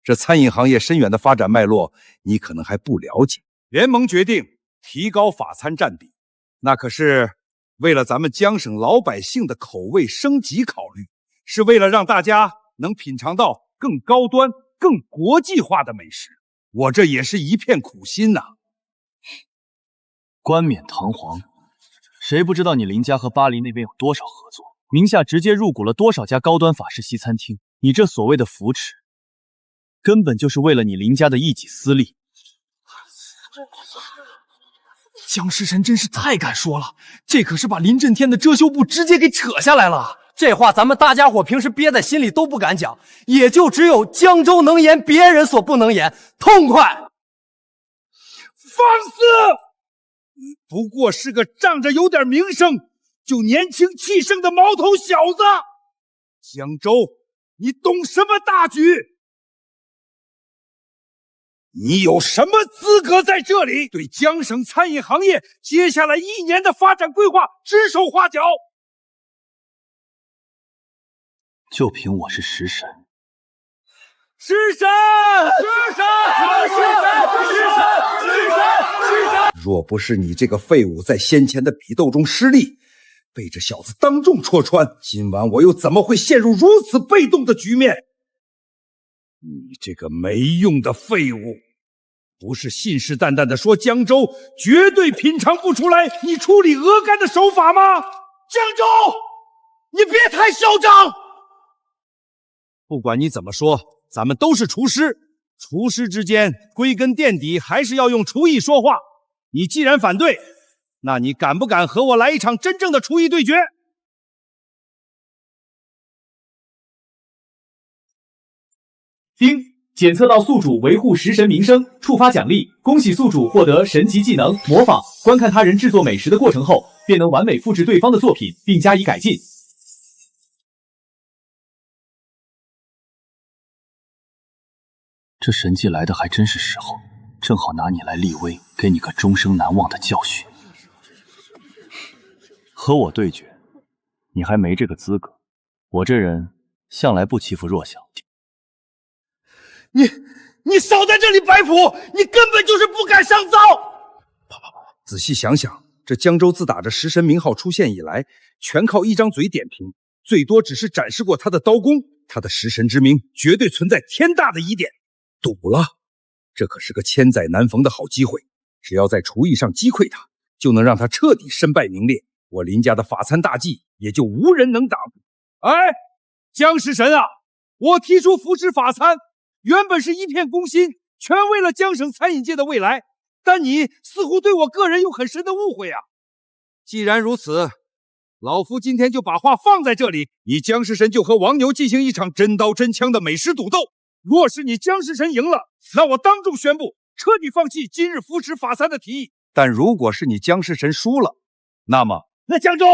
这餐饮行业深远的发展脉络，你可能还不了解。联盟决定提高法餐占比，那可是为了咱们江省老百姓的口味升级考虑，是为了让大家能品尝到更高端、更国际化的美食。我这也是一片苦心呐。冠冕堂皇，谁不知道你林家和巴黎那边有多少合作？名下直接入股了多少家高端法式西餐厅？你这所谓的扶持，根本就是为了你林家的一己私利。江食神真是太敢说了，这可是把林震天的遮羞布直接给扯下来了。这话咱们大家伙平时憋在心里都不敢讲，也就只有江州能言，别人所不能言，痛快！放肆！不过是个仗着有点名声就年轻气盛的毛头小子。江州，你懂什么大局？你有什么资格在这里对江省餐饮行业接下来1年的发展规划指手画脚？就凭我是食神。食神！若不是你这个废物在先前的比斗中失利，被这小子当众戳穿，今晚我又怎么会陷入如此被动的局面？你这个没用的废物！不是信誓旦旦的说江州绝对品尝不出来你处理鹅肝的手法吗？江州，你别太嚣张！不管你怎么说，咱们都是厨师，厨师之间归根垫底还是要用厨艺说话。你既然反对，那你敢不敢和我来一场真正的厨艺对决？丁，检测到宿主维护食神名声，触发奖励，恭喜宿主获得神级技能模仿。观看他人制作美食的过程后，便能完美复制对方的作品并加以改进。这神技来的还真是时候，正好拿你来立威，给你个终生难忘的教训。和我对决，你还没这个资格。我这人向来不欺负弱小。你少在这里摆谱，你根本就是不敢上灶。仔细想想，这江州自打这食神名号出现以来，全靠一张嘴点评，最多只是展示过他的刀工，他的食神之名绝对存在天大的疑点。赌了，这可是个千载难逢的好机会，只要在厨艺上击溃他，就能让他彻底身败名裂，我林家的法餐大计也就无人能挡。哎，江食神啊，我提出扶持法餐，原本是一片公心，全为了江省餐饮界的未来，但你似乎对我个人有很深的误会啊。既然如此，老夫今天就把话放在这里，你江食神就和王牛进行一场真刀真枪的美食赌斗。若是你江食神赢了，那我当众宣布彻底放弃今日扶持法餐的提议。但如果是你江食神输了，那江州，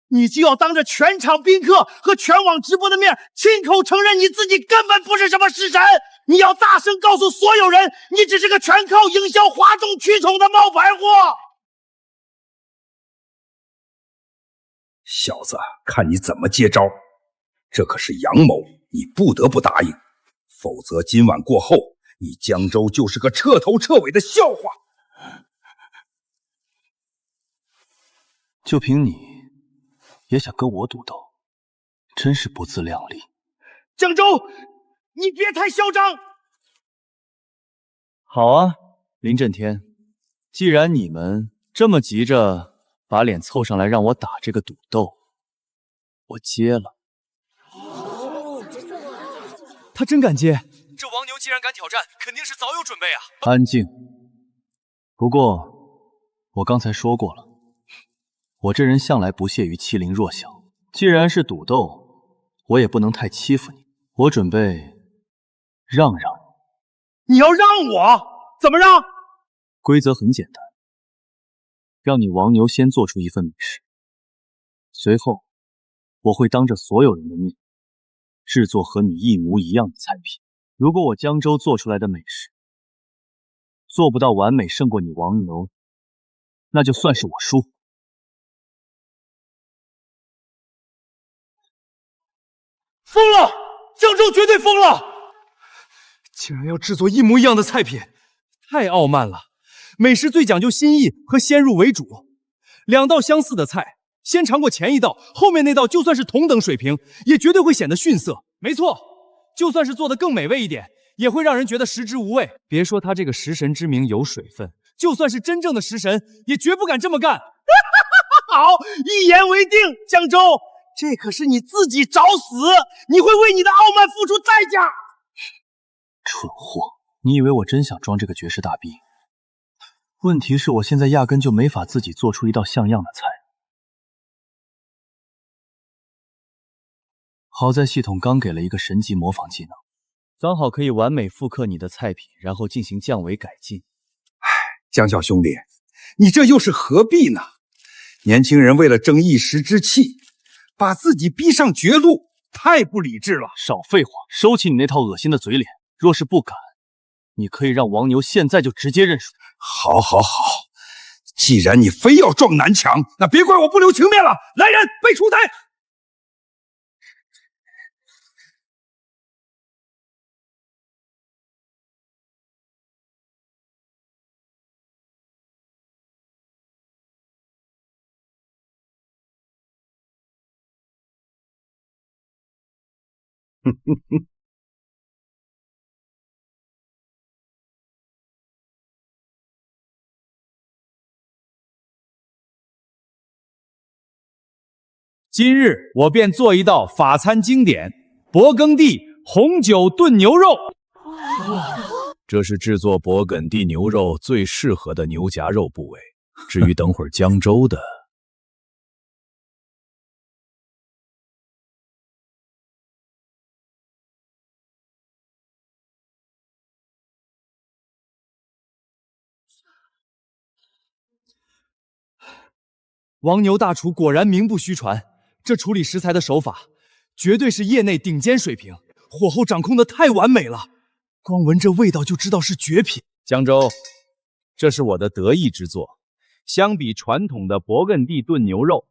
你就要当着全场宾客和全网直播的面，亲口承认你自己根本不是什么食神。你要大声告诉所有人，你只是个全靠营销哗众取宠的冒牌货。小子，看你怎么接招！这可是阳谋，你不得不答应。否则今晚过后，你江州就是个彻头彻尾的笑话。就凭你也想跟我赌斗，真是不自量力。江州，你别太嚣张。好啊，林震天，既然你们这么急着把脸凑上来让我打这个赌斗，我接了。他真敢接，这王牛既然敢挑战，肯定是早有准备啊！安静。不过我刚才说过了，我这人向来不屑于欺凌弱小。既然是赌斗，我也不能太欺负你。我准备让让你。你要让我？怎么让？规则很简单，让你王牛先做出一份美食，随后我会当着所有人的面制作和你一模一样的菜品。如果我江州做出来的美食做不到完美胜过你王牛，那就算是我输。疯了！江州绝对疯了！竟然要制作一模一样的菜品，太傲慢了。美食最讲究心意和先入为主，两道相似的菜，先尝过前一道，后面那道就算是同等水平，也绝对会显得逊色。没错，就算是做得更美味一点，也会让人觉得食之无味。别说他这个食神之名有水分，就算是真正的食神，也绝不敢这么干。好，一言为定，江州，这可是你自己找死，你会为你的傲慢付出代价。蠢货，你以为我真想装这个绝世大逼？问题是我现在压根就没法自己做出一道像样的菜。好在系统刚给了一个神级模仿技能，刚好可以完美复刻你的菜品，然后进行降维改进。江小兄弟，你这又是何必呢？年轻人为了争一时之气，把自己逼上绝路，太不理智了。少废话，收起你那套恶心的嘴脸。若是不敢，你可以让王牛现在就直接认输。好，好，好，既然你非要撞南墙，那别怪我不留情面了。来人，备出台。今日我便做一道法餐经典——勃艮第红酒炖牛肉。这是制作勃艮第牛肉最适合的牛夹肉部位。至于等会儿江州的，王牛大厨果然名不虚传，这处理食材的手法绝对是业内顶尖水平，火候掌控的太完美了，光闻这味道就知道是绝品。江州，这是我的得意之作。相比传统的勃艮第炖牛肉，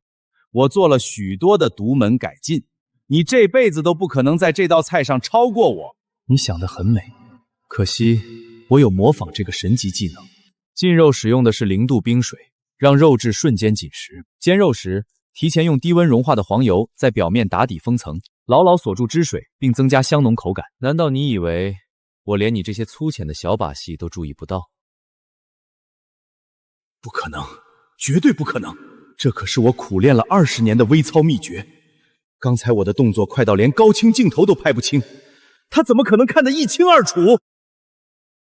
我做了许多的独门改进，你这辈子都不可能在这道菜上超过我。你想得很美，可惜我有模仿这个神级技能。浸肉使用的是0度冰水，让肉质瞬间紧实。煎肉时，提前用低温融化的黄油在表面打底封层，牢牢锁住汁水，并增加香浓口感。难道你以为我连你这些粗浅的小把戏都注意不到？不可能，绝对不可能！这可是我苦练了20年的微操秘诀。刚才我的动作快到连高清镜头都拍不清，他怎么可能看得一清二楚？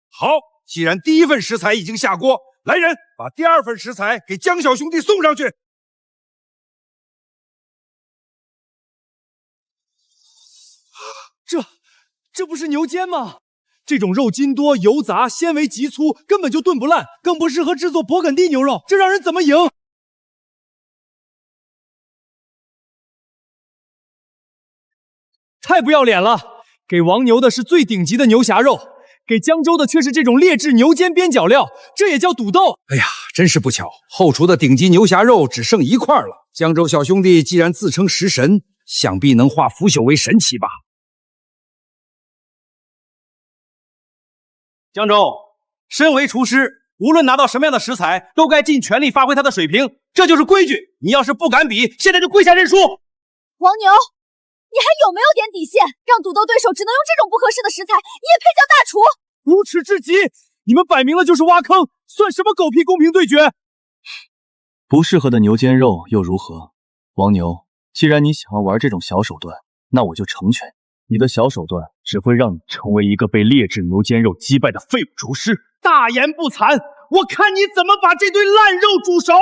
好，既然第一份食材已经下锅，来人，把第2份食材给江小兄弟送上去。这不是牛肩吗？这种肉筋多油杂，纤维极粗，根本就炖不烂，更不适合制作勃艮第牛肉，这让人怎么赢？太不要脸了！给王牛的是最顶级的牛狭肉，给江州的却是这种劣质牛肩边角料，这也叫赌斗？哎呀，真是不巧，后厨的顶级牛狭肉只剩1块了。江州小兄弟既然自称食神，想必能化腐朽为神奇吧？江州，身为厨师，无论拿到什么样的食材，都该尽全力发挥他的水平，这就是规矩。你要是不敢比，现在就跪下认输。王牛，你还有没有点底线？让赌斗对手只能用这种不合适的食材，你也配叫大厨？无耻至极！你们摆明了就是挖坑，算什么狗屁公平对决？不适合的牛肩肉又如何？王牛，既然你想要玩这种小手段，那我就成全你。你的小手段只会让你成为一个被劣质牛肩肉击败的废物厨师。大言不惭！我看你怎么把这堆烂肉煮熟！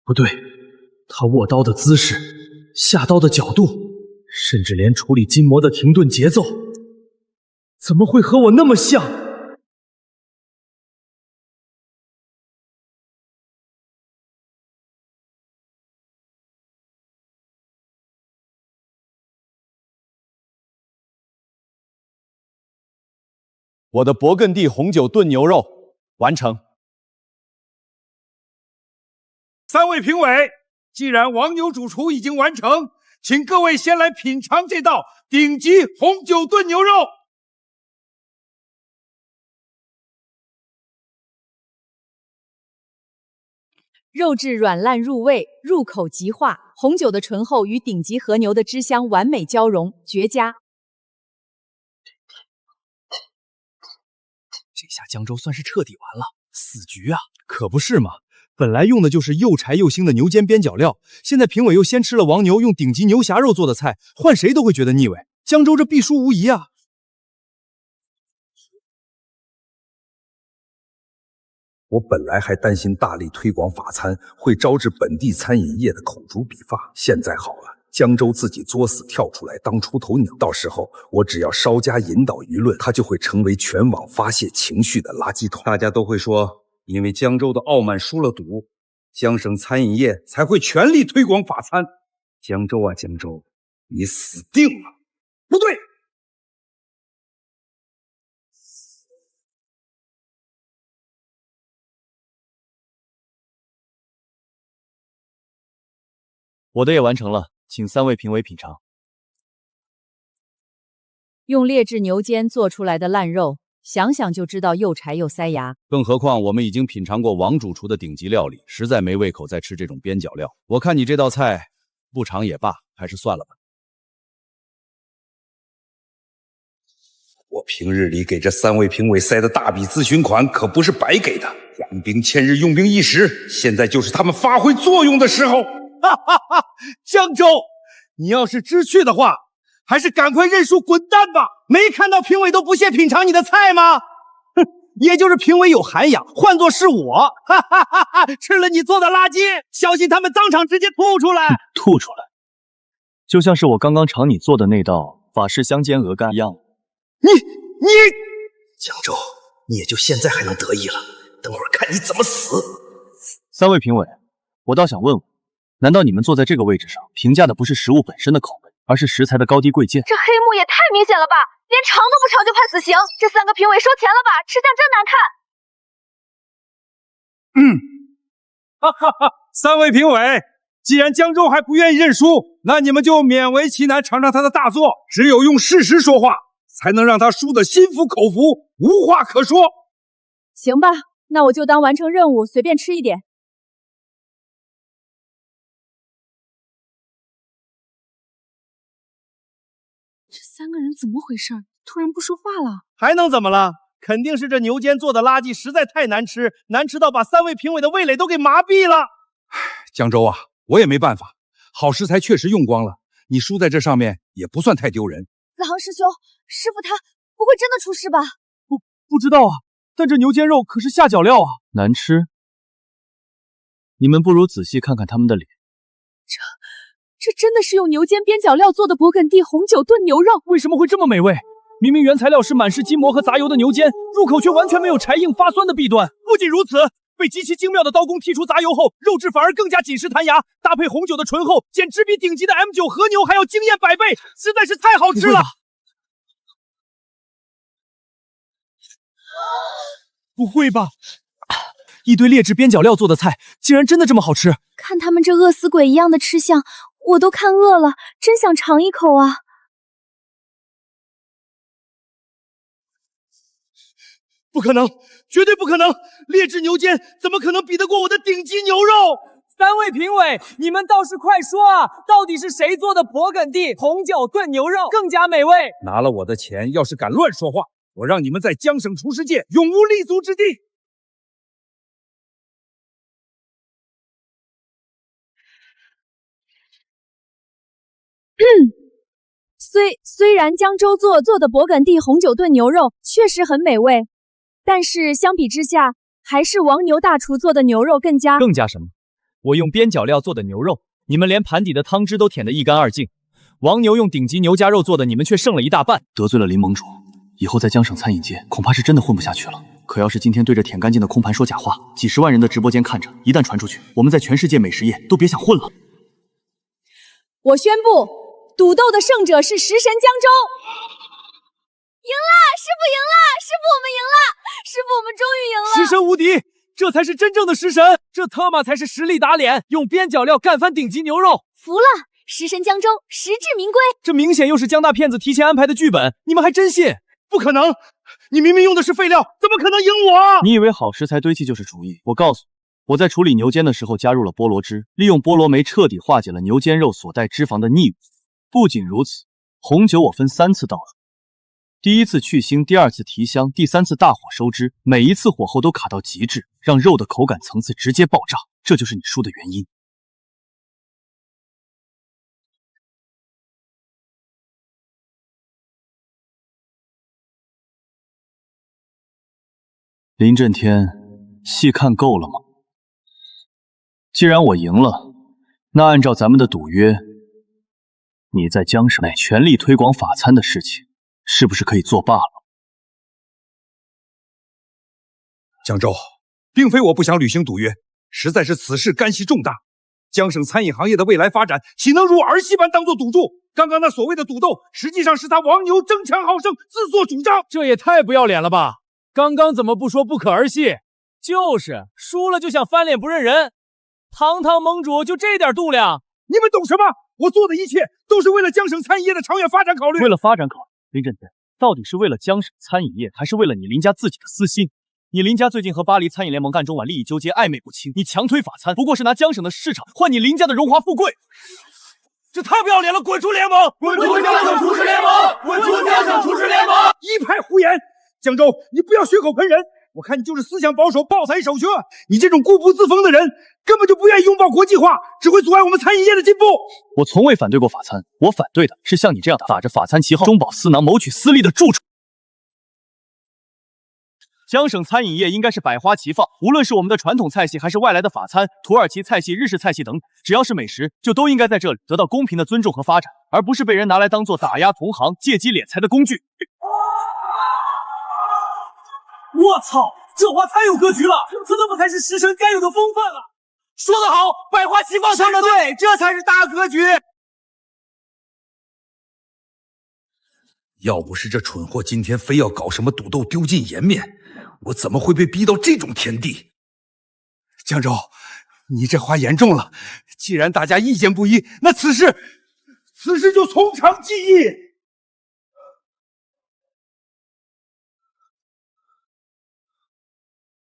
不对，他握刀的姿势、下刀的角度，甚至连处理筋膜的停顿节奏，怎么会和我那么像？我的勃艮第红酒炖牛肉完成。3位评委，既然王牛主厨已经完成，请各位先来品尝这道顶级红酒炖牛肉。肉质软烂入味，入口即化，红酒的醇厚与顶级和牛的汁香完美交融，绝佳。这下江州算是彻底完了，死局啊！可不是嘛，本来用的就是又柴又腥的牛肩边角料，现在评委又先吃了王牛用顶级牛狭肉做的菜，换谁都会觉得腻味。江州这必输无疑啊！我本来还担心大力推广法餐会招致本地餐饮业的口诛笔伐，现在好了，江州自己作死跳出来当出头鸟，到时候我只要稍加引导舆论，他就会成为全网发泄情绪的垃圾桶。大家都会说，因为江州的傲慢输了赌，江省餐饮业才会全力推广法餐。江州啊，江州，你死定了！不对。我的也完成了，请3位评委品尝。用劣质牛肩做出来的烂肉，想想就知道又柴又塞牙。更何况我们已经品尝过王主厨的顶级料理，实在没胃口再吃这种边角料。我看你这道菜不尝也罢，还是算了吧。我平日里给这3位评委塞的大笔咨询款可不是白给的，养兵千日，用兵一时，现在就是他们发挥作用的时候。哈哈哈！江州，你要是知趣的话，还是赶快认输滚蛋吧！没看到评委都不屑品尝你的菜吗？哼，也就是评委有涵养，换作是我，哈哈哈哈！吃了你做的垃圾，小心他们当场直接吐出来。吐出来，就像是我刚刚尝你做的那道法式香煎鹅肝一样。你江州，你也就现在还能得意了，等会儿看你怎么死。3位评委，我倒想问问，难道你们坐在这个位置上，评价的不是食物本身的口味，而是食材的高低贵贱？这黑幕也太明显了吧！连尝都不尝就判死刑，这3个评委收钱了吧？吃相真难看。哈哈哈！3位评委，既然江州还不愿意认输，那你们就勉为其难尝尝他的大作。只有用事实说话，才能让他输得心服口服，无话可说。行吧，那我就当完成任务，随便吃一点。这3个人怎么回事？突然不说话了？还能怎么了？肯定是这牛肩做的垃圾实在太难吃，难吃到把3位评委的味蕾都给麻痹了。江州啊，我也没办法，好食材确实用光了，你输在这上面也不算太丢人。子航师兄，师傅他不会真的出事吧？不知道啊，但这牛肩肉可是下脚料啊，难吃。你们不如仔细看看他们的脸。这真的是用牛肩边角料做的勃艮第红酒炖牛肉，为什么会这么美味？明明原材料是满是筋膜和杂油的牛肩，入口却完全没有柴硬发酸的弊端。不仅如此，被极其精妙的刀工剔除杂油后，肉质反而更加紧实弹牙，搭配红酒的醇厚，简直比顶级的 M9 和牛还要惊艳100倍，实在是太好吃了。不会吧？一堆劣质边角料做的菜，竟然真的这么好吃？看他们这饿死鬼一样的吃相，我都看饿了，真想尝一口啊！不可能，绝对不可能！劣质牛肩怎么可能比得过我的顶级牛肉？3位评委，你们倒是快说啊！到底是谁做的勃艮第红酒炖牛肉更加美味？拿了我的钱，要是敢乱说话，我让你们在江省厨师界永无立足之地！虽然江州做的勃艮第红酒炖牛肉确实很美味，但是相比之下，还是王牛大厨做的牛肉更加什么？我用边角料做的牛肉，你们连盘底的汤汁都舔得一干二净。王牛用顶级牛夹肉做的，你们却剩了一大半。得罪了林盟主，以后在江省餐饮界恐怕是真的混不下去了。可要是今天对着舔干净的空盘说假话，几十万人的直播间看着，一旦传出去，我们在全世界美食业都别想混了。我宣布，赌斗的胜者是食神江州。赢了，师傅赢了，师傅我们赢了，师傅我们终于赢了！食神无敌，这才是真正的食神，这他妈才是实力打脸，用边角料干翻顶级牛肉。服了，食神江州实至名归。这明显又是江大骗子提前安排的剧本，你们还真信？不可能，你明明用的是废料，怎么可能赢我？你以为好食材堆砌就是主意？我告诉你，我在处理牛肩的时候加入了菠萝汁，利用菠萝酶彻底化解了牛肩肉所带脂肪的逆物。不仅如此，红酒我分3次倒入，第1次去腥，第2次提香，第3次大火收汁，每一次火候都卡到极致，让肉的口感层次直接爆炸，这就是你输的原因。林震天，戏看够了吗？既然我赢了，那按照咱们的赌约，你在江省内全力推广法餐的事情，是不是可以作罢了？江州，并非我不想履行赌约，实在是此事干系重大。江省餐饮行业的未来发展，岂能如儿戏般当作赌注？刚刚那所谓的赌斗，实际上是他王牛争强好胜，自作主张。这也太不要脸了吧！刚刚怎么不说不可儿戏？就是输了就想翻脸不认人，堂堂盟主就这点度量？你们懂什么？我做的一切都是为了江省餐饮业的长远发展考虑。为了发展考虑，林震天，到底是为了江省餐饮业，还是为了你林家自己的私心？你林家最近和巴黎餐饮联盟干中碗利益纠结，暧昧不清。你强推法餐，不过是拿江省的市场换你林家的荣华富贵。这太不要脸了！滚出联盟！滚出江省厨师联盟！滚出江省厨师联盟！一派胡言！江州，你不要血口喷人！我看你就是思想保守、抱残守缺。你这种固步自封的人，根本就不愿意拥抱国际化，只会阻碍我们餐饮业的进步。我从未反对过法餐，我反对的是像你这样的打着法餐旗号中饱私囊、谋取私利的蛀虫。江省餐饮业应该是百花齐放，无论是我们的传统菜系，还是外来的法餐、土耳其菜系、日式菜系等，只要是美食，就都应该在这里得到公平的尊重和发展，而不是被人拿来当做打压同行、借机敛财的工具。我操，这话太有格局了，这他妈才是食神该有的风范啊！说得好，百花齐放，说得对，这才是大格局。要不是这蠢货今天非要搞什么赌斗丢尽颜面，我怎么会被逼到这种田地？江州，你这话严重了。既然大家意见不一，那此事就从长计议。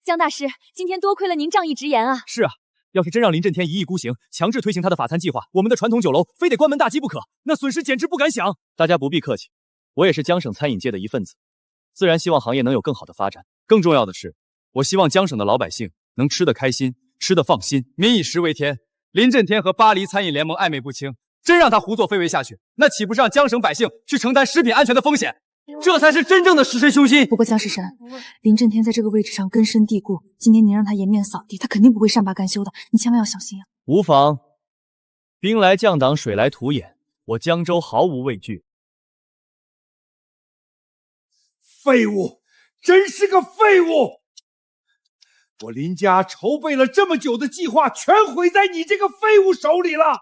江大师，今天多亏了您仗义直言啊！是啊，要是真让林震天一意孤行，强制推行他的法餐计划，我们的传统酒楼非得关门大吉不可，那损失简直不敢想。大家不必客气，我也是江省餐饮界的一份子，自然希望行业能有更好的发展。更重要的是，我希望江省的老百姓能吃得开心，吃得放心。民以食为天，林震天和巴黎餐饮联盟暧昧不清，真让他胡作非为下去，那岂不是让江省百姓去承担食品安全的风险？这才是真正的食神修心。不过江食神，林震天在这个位置上根深蒂固，今天您让他颜面扫地，他肯定不会善罢甘休的，你千万要小心啊！无妨，兵来将挡，水来土掩，我江州毫无畏惧。废物，真是个废物！我林家筹备了这么久的计划，全毁在你这个废物手里了。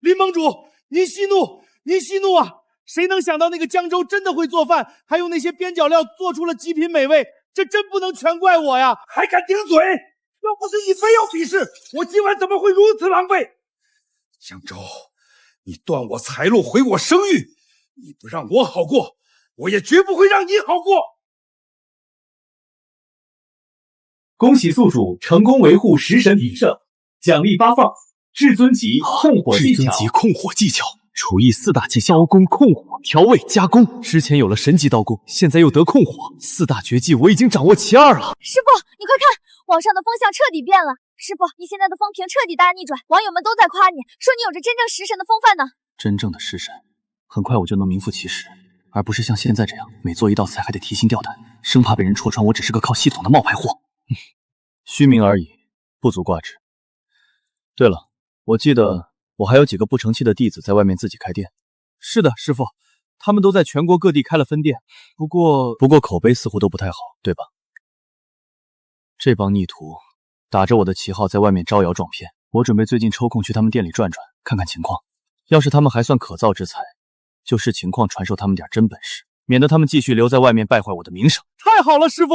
林盟主，您息怒，您息怒啊！谁能想到那个江州真的会做饭，还用那些边角料做出了极品美味？这真不能全怪我呀！还敢顶嘴！要不是你非要比试，我今晚怎么会如此狼狈？江州，你断我财路，毁我声誉，你不让我好过，我也绝不会让你好过。恭喜宿主成功维护食神鼎盛，奖励发放至尊级控火技巧。至尊级控火技巧，厨艺4大技巧：刀工、控火、调味、加工。之前有了神级刀工，现在又得控火，4大绝技我已经掌握其2了。师傅，你快看，网上的风向彻底变了。师傅，你现在的风评彻底大逆转，网友们都在夸你，说你有着真正食神的风范呢。真正的食神，很快我就能名副其实，而不是像现在这样，每做一道菜还得提心吊胆，生怕被人戳穿我只是个靠系统的冒牌货。虚名而已，不足挂齿。对了，我记得我还有几个不成器的弟子在外面自己开店。是的，师傅，他们都在全国各地开了分店，不过口碑似乎都不太好，对吧？这帮逆徒打着我的旗号在外面招摇撞骗，我准备最近抽空去他们店里转转，看看情况。要是他们还算可造之材，就视情况传授他们点真本事，免得他们继续留在外面败坏我的名声。太好了，师傅！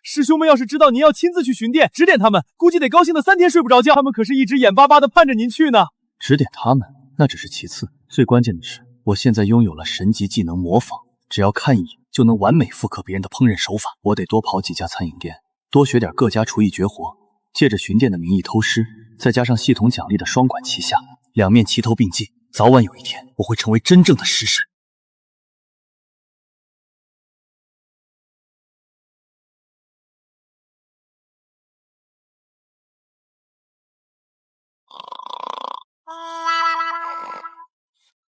师兄们要是知道您要亲自去巡店指点他们，估计得高兴的3天睡不着觉。他们可是一直眼巴巴的盼着您去呢。指点他们那只是其次，最关键的是我现在拥有了神级技能模仿，只要看一眼就能完美复刻别人的烹饪手法。我得多跑几家餐饮店，多学点各家厨艺绝活，借着巡店的名义偷师，再加上系统奖励的双管齐下，两面齐头并进，早晚有一天我会成为真正的食神。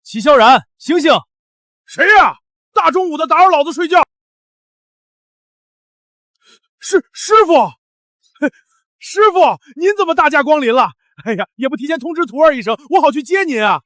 齐萧然，醒醒！谁呀？大中午的打扰老子睡觉！师傅，师傅，您怎么大驾光临了？哎呀，也不提前通知徒儿一声，我好去接您啊！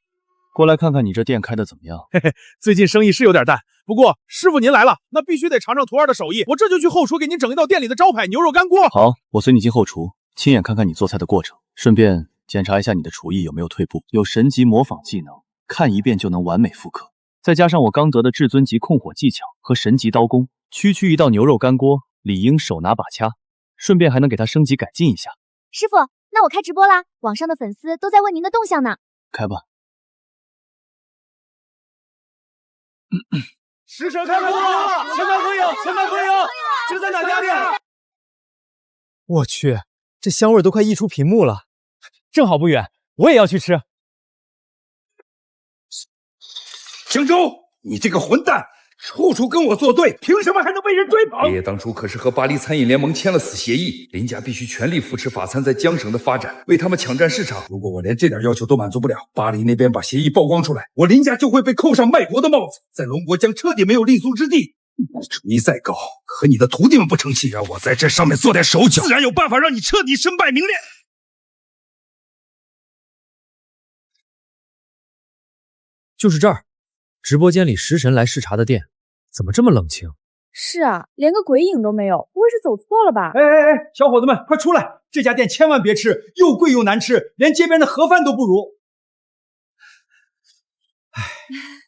过来看看你这店开的怎么样？嘿嘿，最近生意是有点淡，不过师傅您来了，那必须得尝尝徒儿的手艺。我这就去后厨给您整一道店里的招牌牛肉干锅。好，我随你进后厨，亲眼看看你做菜的过程，顺便检查一下你的厨艺有没有退步。有神级模仿技能，看一遍就能完美复刻，再加上我刚得的至尊级控火技巧和神级刀工，区区一道牛肉干锅，理应手拿把掐，顺便还能给它升级改进一下。师傅，那我开直播啦，网上的粉丝都在问您的动向呢。开吧。食神开门了！前排合影，前排合影，这在哪家店？我去，这香味都快溢出屏幕了。正好不远，我也要去吃。江州，你这个混蛋，处处跟我作对，凭什么还能被人追捧？爷爷当初可是和巴黎餐饮联盟签了死协议，林家必须全力扶持法餐在江省的发展，为他们抢占市场。如果我连这点要求都满足不了，巴黎那边把协议曝光出来，我林家就会被扣上卖国的帽子，在龙国将彻底没有立足之地。你厨艺再高，和你的徒弟们不成器，让我在这上面做点手脚，自然有办法让你彻底身败名裂。就是这儿，直播间里食神来视察的店，怎么这么冷清？是啊，连个鬼影都没有，不会是走错了吧？哎，小伙子们，快出来！这家店千万别吃，又贵又难吃，连街边的盒饭都不如。哎，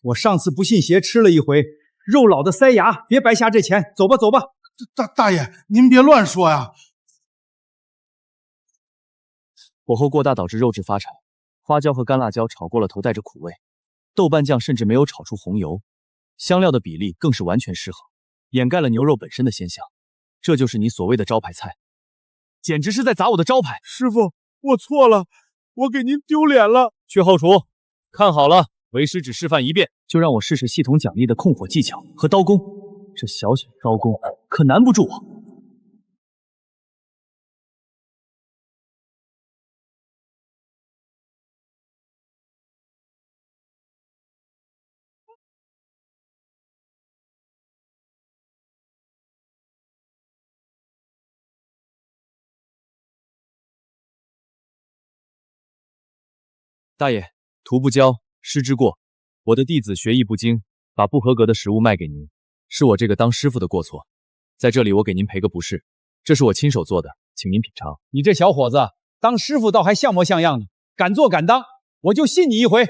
我上次不信邪吃了一回，肉老的塞牙，别白瞎这钱。走吧，走吧。大爷，您别乱说呀！火候过大导致肉质发柴，花椒和干辣椒炒过了头，带着苦味。豆瓣酱甚至没有炒出红油，香料的比例更是完全失衡，掩盖了牛肉本身的鲜香。这就是你所谓的招牌菜，简直是在砸我的招牌！师傅，我错了，我给您丢脸了。去后厨，看好了，为师只示范一遍，就让我试试系统奖励的控火技巧和刀工。这小小招工可难不住我。大爷，徒不教，师之过。我的弟子学艺不精，把不合格的食物卖给您，是我这个当师傅的过错。在这里我给您赔个不是，这是我亲手做的，请您品尝。你这小伙子，当师傅倒还像模像样的，敢做敢当，我就信你一回。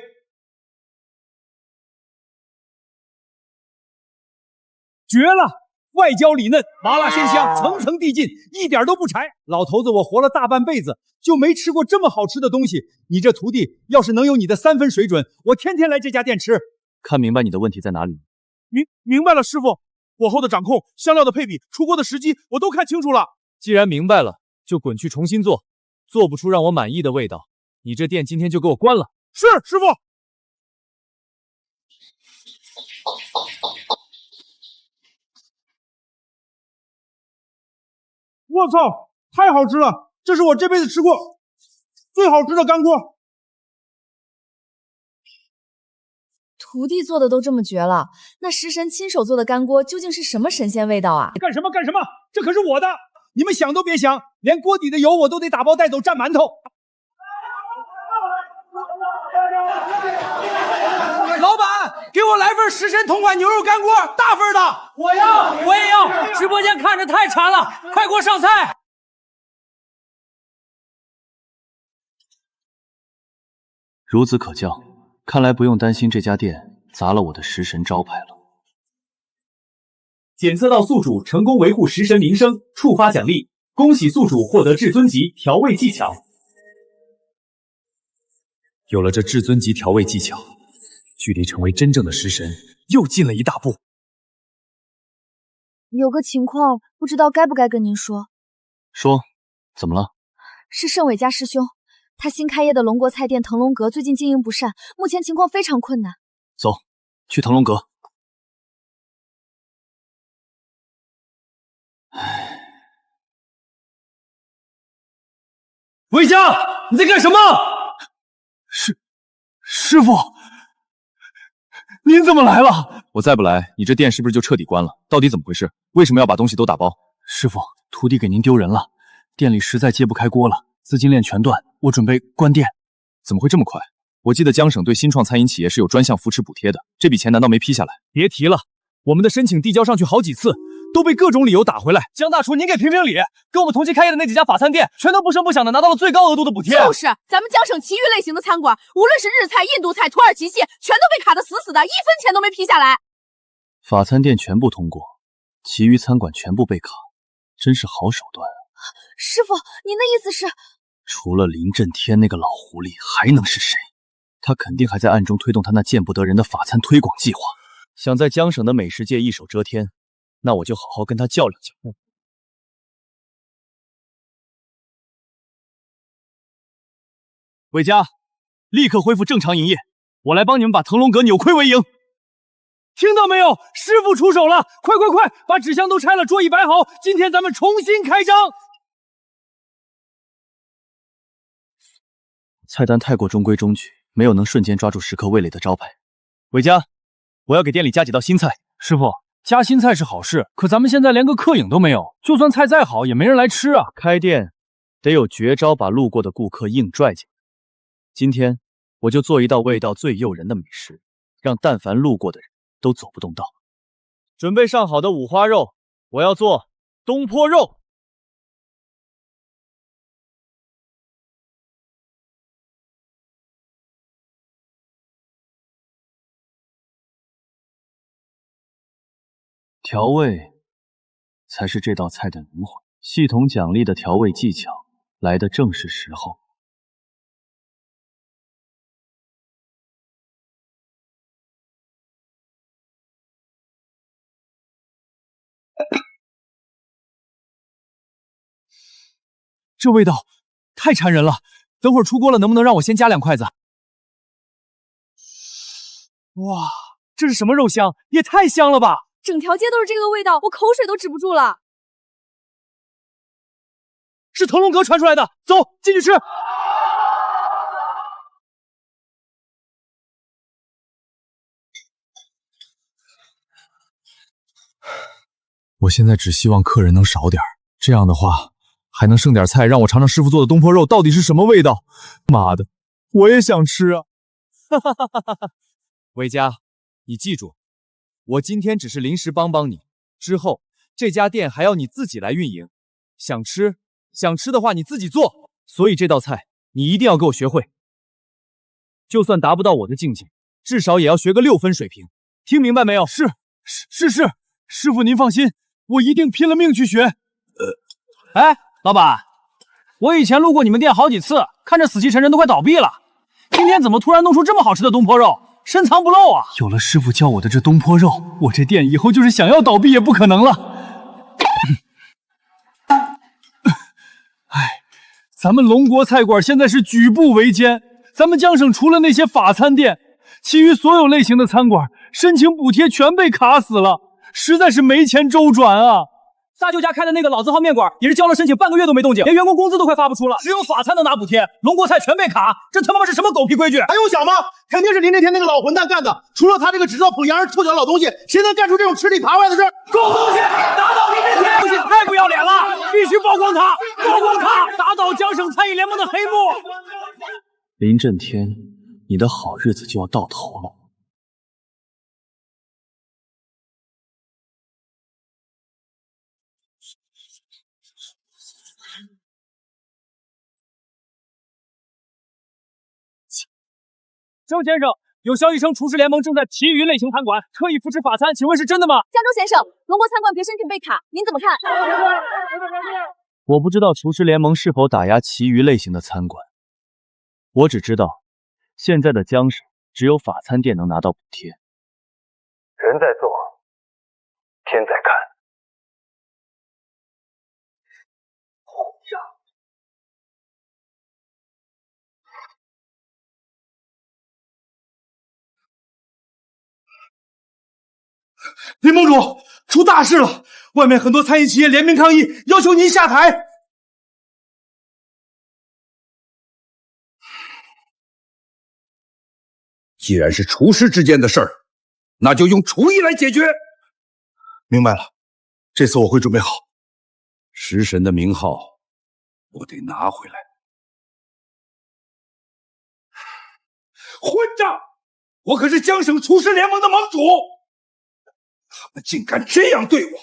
绝了！外焦里嫩，麻辣鲜香，层层递进，一点都不柴。老头子，我活了大半辈子，就没吃过这么好吃的东西。你这徒弟要是能有你的3分水准，我天天来这家店吃。看明白你的问题在哪里？明白了，师傅。火候的掌控，香料的配比，出锅的时机，我都看清楚了。既然明白了，就滚去重新做，做不出让我满意的味道，你这店今天就给我关了。是，师傅。我操，太好吃了！这是我这辈子吃过最好吃的干锅。徒弟做的都这么绝了，那食神亲手做的干锅究竟是什么神仙味道啊？干什么？这可是我的！你们想都别想，连锅底的油我都得打包带走蘸馒头。老板，给我来份食神同款牛肉干锅，大份的。我要，我也要。直播间看着太馋了，快给我上菜。孺子可教，看来不用担心这家店砸了我的食神招牌了。检测到宿主成功维护食神名声，触发奖励，恭喜宿主获得至尊级调味技巧。有了这至尊级调味技巧，距离成为真正的食神又近了一大步。有个情况，不知道该不该跟您说。说，怎么了？是盛伟家师兄，他新开业的龙国菜店腾龙阁最近经营不善，目前情况非常困难。走，去腾龙阁。魏香，你在干什么？师傅，您怎么来了？我再不来，你这店是不是就彻底关了？到底怎么回事？为什么要把东西都打包？师傅，徒弟给您丢人了，店里实在揭不开锅了，资金链全断，我准备关店。怎么会这么快？我记得江省对新创餐饮企业是有专项扶持补贴的，这笔钱难道没批下来？别提了，我们的申请递交上去好几次，都被各种理由打回来。江大厨，您给评评理，跟我们同期开业的那几家法餐店，全都不声不响的拿到了最高额度的补贴。就是，咱们江省其余类型的餐馆，无论是日菜、印度菜、土耳其系，全都被卡得死死的，1分钱都没批下来。法餐店全部通过，其余餐馆全部被卡，真是好手段啊！师傅，您的意思是？除了林震天那个老狐狸，还能是谁？他肯定还在暗中推动他那见不得人的法餐推广计划。想在江省的美食界一手遮天，那我就好好跟他较量较量。韦家，立刻恢复正常营业，我来帮你们把腾龙阁扭亏为盈。听到没有？师傅出手了！快快快，把纸箱都拆了，桌椅摆好，今天咱们重新开张。菜单太过中规中矩，没有能瞬间抓住食客味蕾的招牌。韦家，我要给店里加几道新菜。师傅，加新菜是好事，可咱们现在连个客影都没有，就算菜再好，也没人来吃啊。开店得有绝招，把路过的顾客硬拽进来。今天我就做一道味道最诱人的美食，让但凡路过的人都走不动道。准备上好的五花肉，我要做东坡肉。调味才是这道菜的灵魂，系统奖励的调味技巧来的正是时候。这味道太馋人了，等会儿出锅了，能不能让我先加2筷子？哇，这是什么肉香？也太香了吧！整条街都是这个味道，我口水都止不住了。是腾龙阁传出来的，走，进去吃。我现在只希望客人能少点，这样的话还能剩点菜，让我尝尝师傅做的东坡肉到底是什么味道。妈的，我也想吃啊！哈哈哈哈哈！韦家，你记住，我今天只是临时帮你，之后这家店还要你自己来运营。想吃的话你自己做，所以这道菜你一定要给我学会。就算达不到我的境界，至少也要学个6分水平，听明白没有？是，师傅您放心，我一定拼了命去学。哎，老板，我以前路过你们店好几次，看着死气沉沉都快倒闭了，今天怎么突然弄出这么好吃的东坡肉，深藏不露啊！有了师傅教我的这东坡肉，我这店以后就是想要倒闭也不可能了。哎，咱们龙国菜馆现在是举步维艰，咱们江省除了那些法餐店，其余所有类型的餐馆申请补贴全被卡死了，实在是没钱周转啊！大舅家开的那个老字号面馆也是交了申请半个月都没动静，连员工工资都快发不出了，只有法餐能拿补贴，龙国菜全被卡，这他妈是什么狗屁规矩？还用想吗？肯定是林震天那个老混蛋干的！除了他这个只知道捧洋人臭脚的老东西，谁能干出这种吃里扒外的事？狗东西，打倒林震天！东西太不要脸了，必须曝光他，曝光他，打倒江省餐饮联盟的黑幕！林震天，你的好日子就要到头了。周先生，有消息称厨师联盟正在其余类型餐馆特意扶持法餐，请问是真的吗？江州先生，龙国餐馆别申请被卡，您怎么看？我不知道厨师联盟是否打压其余类型的餐馆，我只知道现在的江省只有法餐店能拿到补贴。人在做，天在看。林盟主，出大事了！外面很多餐饮企业联名抗议，要求您下台。既然是厨师之间的事儿，那就用厨艺来解决。明白了，这次我会准备好。食神的名号，我得拿回来。混账！我可是江省厨师联盟的盟主。他们竟敢这样对我！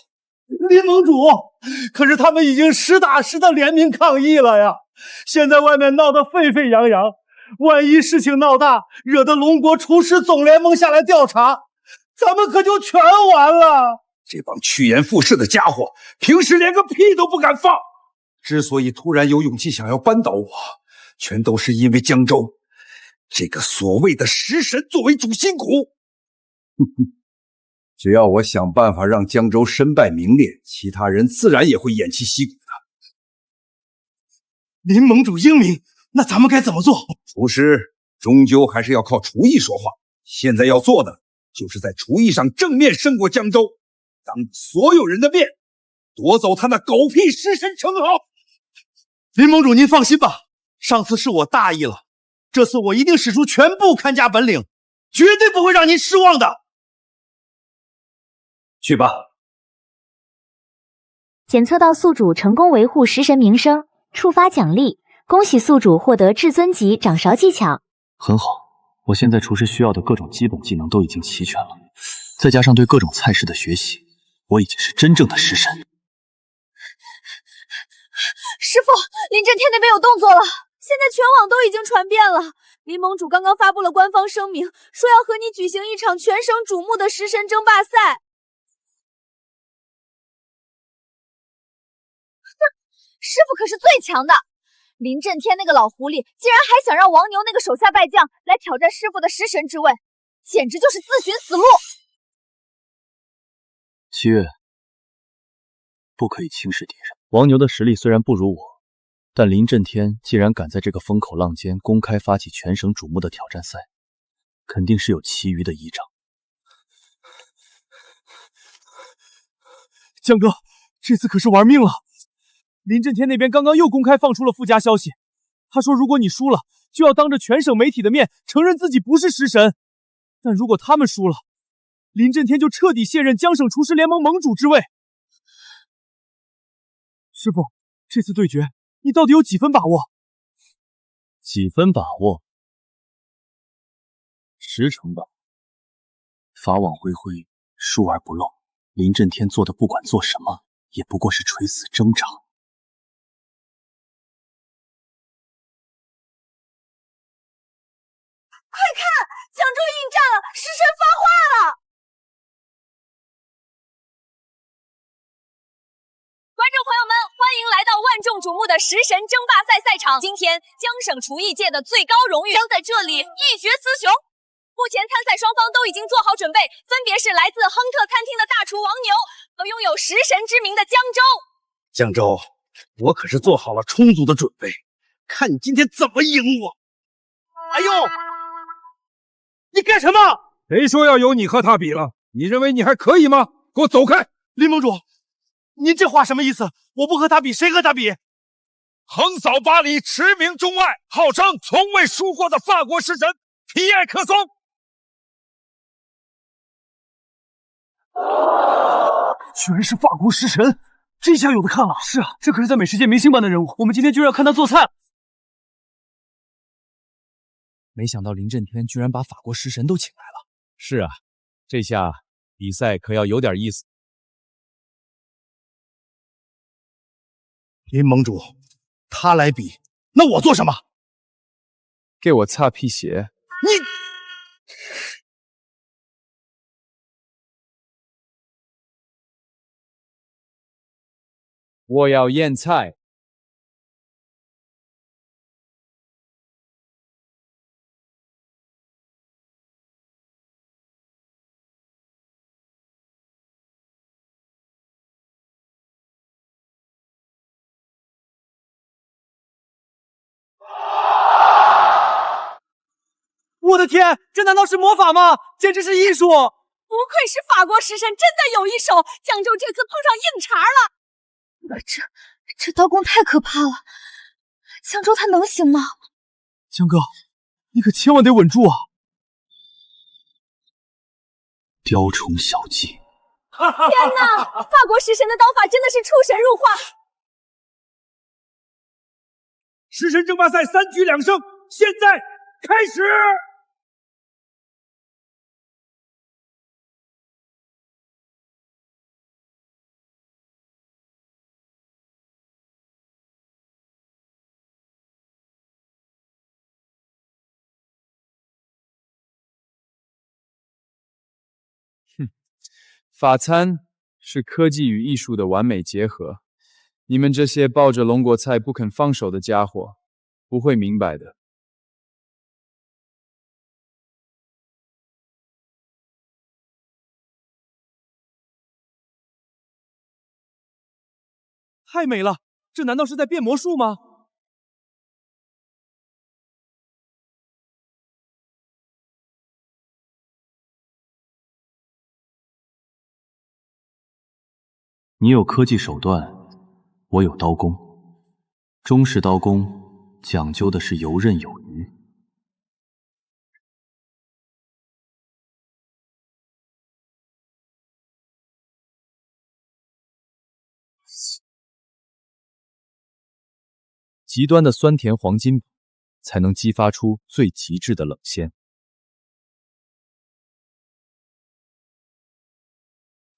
林盟主，可是他们已经实打实的联名抗议了呀！现在外面闹得沸沸扬扬，万一事情闹大，惹得龙国厨师总联盟下来调查，咱们可就全完了！这帮趋炎附势的家伙，平时连个屁都不敢放。之所以突然有勇气想要扳倒我，全都是因为江州这个所谓的食神作为主心骨。只要我想办法让江州身败名裂，其他人自然也会偃旗息鼓的。林盟主英明，那咱们该怎么做？厨师终究还是要靠厨艺说话。现在要做的，就是在厨艺上正面胜过江州，当所有人的面，夺走他那狗屁食神称号。林盟主，您放心吧，上次是我大意了，这次我一定使出全部看家本领，绝对不会让您失望的。去吧。检测到宿主成功维护食神名声，触发奖励，恭喜宿主获得至尊级掌勺技巧。很好，我现在厨师需要的各种基本技能都已经齐全了，再加上对各种菜式的学习，我已经是真正的食神。师傅，林震天那边有动作了，现在全网都已经传遍了。林盟主刚刚发布了官方声明，说要和你举行一场全省瞩目的食神争霸赛。师傅可是最强的，林震天那个老狐狸竟然还想让王牛那个手下败将来挑战师傅的食神之位，简直就是自寻死路。七月，不可以轻视敌人。王牛的实力虽然不如我，但林震天既然敢在这个风口浪尖公开发起全省瞩目的挑战赛，肯定是有其余的依仗。江哥，这次可是玩命了。林震天那边刚刚又公开放出了附加消息，他说如果你输了，就要当着全省媒体的面承认自己不是食神，但如果他们输了，林震天就彻底卸任江省厨师联盟盟主之位。师傅，这次对决你到底有几分把握？几分把握？10成吧。法网恢恢，疏而不漏。林震天做的不管做什么，也不过是垂死挣扎。快看，江州应战了，食神发话了！观众朋友们，欢迎来到万众瞩目的食神争霸赛赛场。今天，江省厨艺界的最高荣誉将在这里一决雌雄。目前参赛双方都已经做好准备，分别是来自亨特餐厅的大厨王牛和拥有食神之名的江州。江州，我可是做好了充足的准备，看你今天怎么赢我！哎呦，你干什么？谁说要由你和他比了？你认为你还可以吗？给我走开！林盟主，您这话什么意思？我不和他比，谁和他比？横扫巴黎，驰名中外，号称从未输过的法国食神皮埃克松。居然是法国食神，这下有的看了。是啊，这可是在美食界明星般的人物，我们今天就要看他做菜了。没想到林震天居然把法国食神都请来了。是啊，这下比赛可要有点意思。林盟主，他来比，那我做什么？给我擦皮鞋！你。我要腌菜。我的天，这难道是魔法吗？简直是艺术！不愧是法国食神，真的有一手。江州这次碰上硬茬了。这刀工太可怕了，江州他能行吗？江哥，你可千万得稳住啊！雕虫小技！天哪，法国食神的刀法真的是出神入化。食神争霸赛3局2胜，现在开始！法餐是科技与艺术的完美结合，你们这些抱着龙果菜不肯放手的家伙，不会明白的。太美了！这难道是在变魔术吗？你有科技手段，我有刀工。中式刀工讲究的是游刃有余。极端的酸甜黄金才能激发出最极致的冷鲜。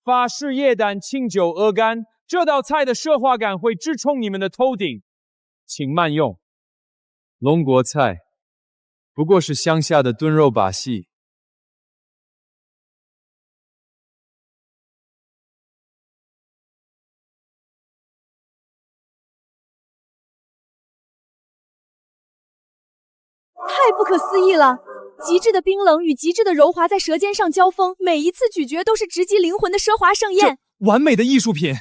法式液胆清酒鹅肝，这道菜的奢华感会直冲你们的头顶，请慢用。龙国菜不过是乡下的炖肉把戏。太不可思议了！极致的冰冷与极致的柔滑在舌尖上交锋，每一次咀嚼都是直击灵魂的奢华盛宴。完美的艺术品。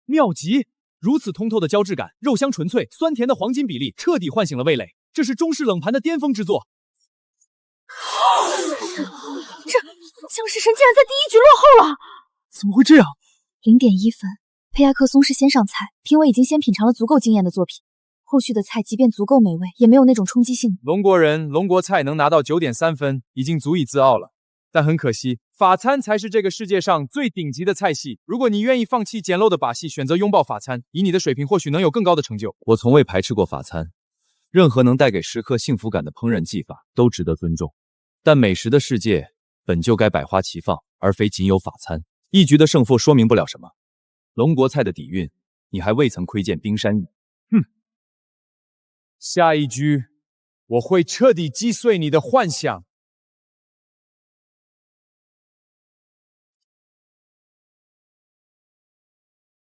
妙极！如此通透的胶质感，肉香纯粹，酸甜的黄金比例，彻底唤醒了味蕾。这是中式冷盘的巅峰之作。这僵尸神竟然在第一局落后了！怎么会这样？0.1分。佩亚克松是先上菜，评委已经先品尝了足够惊艳的作品，后续的菜即便足够美味，也没有那种冲击性。龙国人龙国菜能拿到9.3分，已经足以自傲了。但很可惜，法餐才是这个世界上最顶级的菜系。如果你愿意放弃简陋的把戏，选择拥抱法餐，以你的水平或许能有更高的成就。我从未排斥过法餐，任何能带给食客幸福感的烹饪技法都值得尊重。但美食的世界本就该百花齐放，而非仅有法餐。一局的胜负说明不了什么。龙国菜的底蕴，你还未曾窥见冰山芋。哼，下一局我会彻底击碎你的幻想。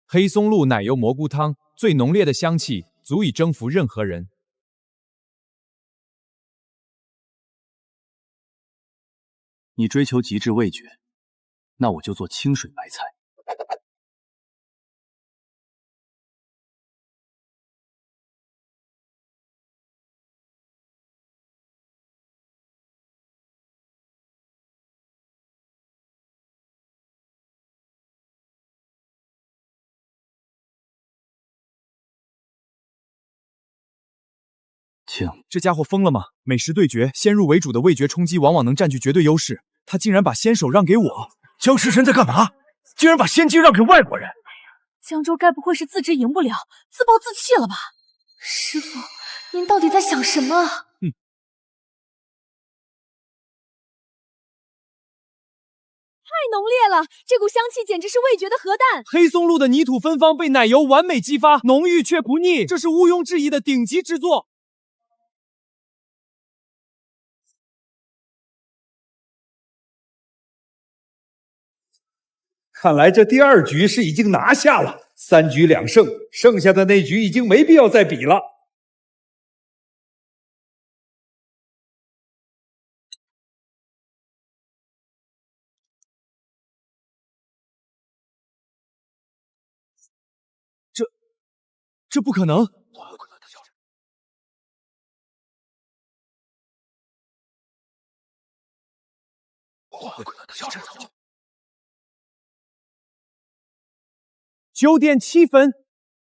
黑松露奶油蘑菇汤，最浓烈的香气足以征服任何人。你追求极致味觉，那我就做清水白菜。请，这家伙疯了吗？美食对决，先入为主的味觉冲击往往能占据绝对优势，他竟然把先手让给我。僵尸神在干嘛？竟然把先机让给外国人！江州该不会是自知赢不了，自暴自弃了吧？师傅，您到底在想什么？太浓烈了，这股香气简直是味觉的核弹。黑松露的泥土芬芳被奶油完美激发，浓郁却不腻，这是毋庸置疑的顶级之作。看来这第二局是已经拿下了，3局2胜，剩下的那局已经没必要再比了。这不可能！9.7分，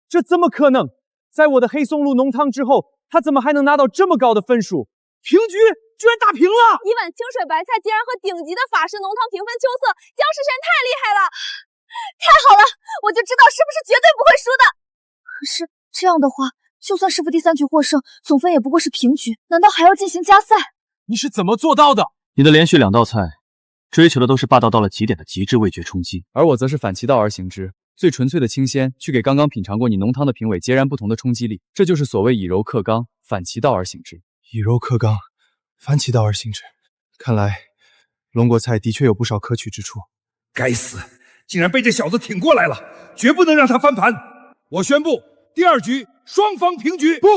这怎么可能？在我的黑松露浓汤之后，他怎么还能拿到这么高的分数？平局，居然打平了！一碗清水白菜竟然和顶级的法式浓汤平分秋色，僵尸神太厉害了！太好了，我就知道师傅是绝对不会输的。可是这样的话，就算师傅第3局获胜，总分也不过是平局，难道还要进行加赛？你是怎么做到的？你的连续2道菜，追求的都是霸道到了极点的极致味觉冲击，而我则是反其道而行之。最纯粹的清鲜，去给刚刚品尝过你浓汤的评委截然不同的冲击力，这就是所谓以柔克刚，反其道而行之。以柔克刚，反其道而行之。看来龙国菜的确有不少可取之处。该死，竟然被这小子挺过来了，绝不能让他翻盘！我宣布，第2局双方平局。不，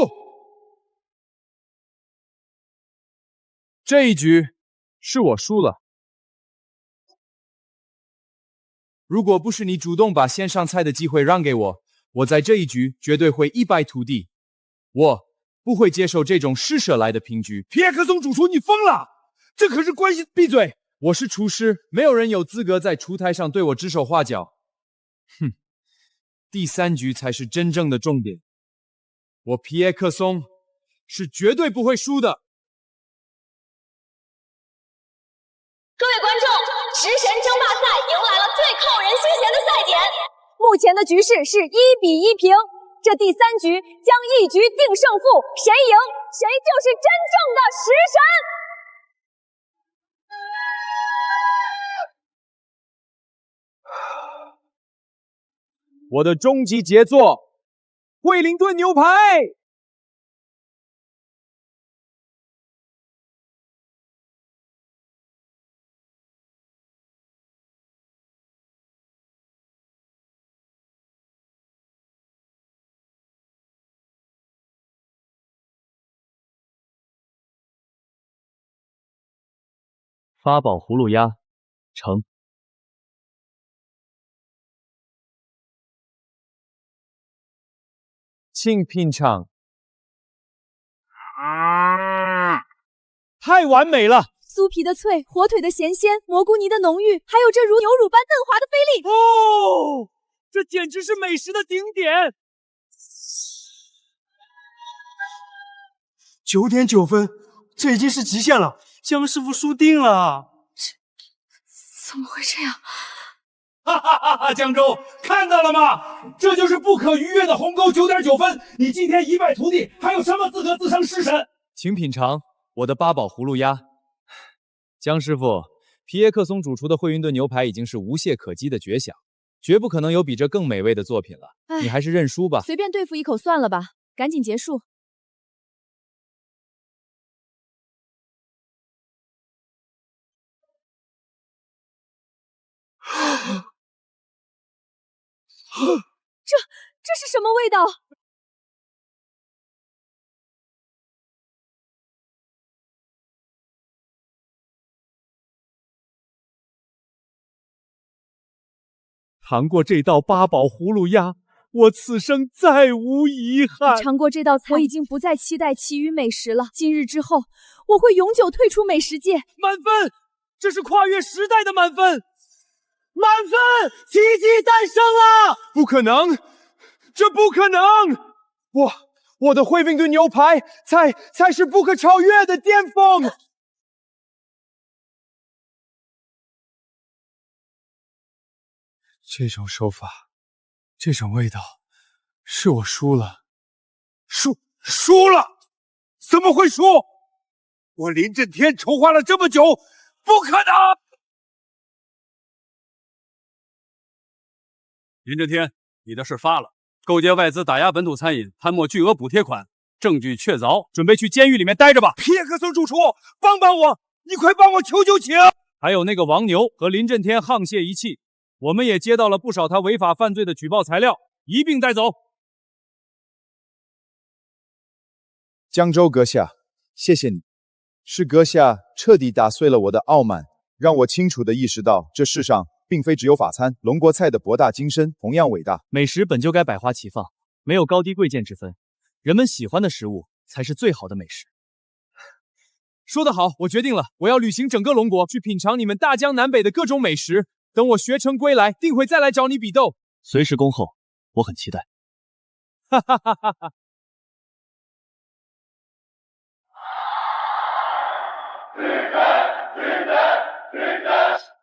这一局是我输了。如果不是你主动把先上菜的机会让给我，我在这一局绝对会一败涂地。我不会接受这种施舍来的平局。皮埃克松主厨，你疯了！这可是关系……闭嘴！我是厨师，没有人有资格在厨台上对我指手画脚。哼，第3局才是真正的重点。我皮埃克松是绝对不会输的。各位观众，食神争霸赛迎来了最扣人心弦的赛点，目前的局势是1比1平。这第3局将一局定胜负，谁赢谁就是真正的食神。我的终极杰作，惠灵顿牛排。八宝葫芦鸭，成。请品尝。太完美了！酥皮的脆，火腿的咸鲜，蘑菇泥的浓郁，还有这如牛乳般嫩滑的菲力。哦，这简直是美食的顶点！9点9分，这已经是极限了。江师傅输定了。怎么会这样？哈哈哈哈！江州看到了吗？这就是不可逾越的鸿沟，9点9分。你今天一败涂地，还有什么资格自称食神？请品尝我的八宝葫芦鸭。江师傅，皮耶克松主厨的惠灵顿牛排已经是无懈可击的绝响，绝不可能有比这更美味的作品了。你还是认输吧，随便对付一口算了吧，赶紧结束。这是什么味道？尝过这道八宝葫芦鸭，我此生再无遗憾。尝过这道菜，我已经不再期待其余美食了。今日之后，我会永久退出美食界。满分，这是跨越时代的满分。满分！奇迹诞生了！不可能，这不可能！我的惠灵顿牛排才是不可超越的巅峰！这种手法，这种味道，是我输了。输了？怎么会输？我林震天筹划了这么久，不可能！林震天，你的事发了，勾结外资打压本土餐饮，贪墨巨额补贴款，证据确凿，准备去监狱里面待着吧。皮耶克松主厨，帮帮我！你快帮我求求情！还有那个王牛和林震天沆瀣一气，我们也接到了不少他违法犯罪的举报材料，一并带走。江州阁下，谢谢你，是阁下彻底打碎了我的傲慢，让我清楚地意识到这世上并非只有法餐，龙国菜的博大精深同样伟大。美食本就该百花齐放，没有高低贵贱之分，人们喜欢的食物才是最好的美食。说得好，我决定了，我要旅行整个龙国，去品尝你们大江南北的各种美食。等我学成归来，定会再来找你比斗。随时恭候，我很期待。哈哈哈哈哈！食神，食神，食神！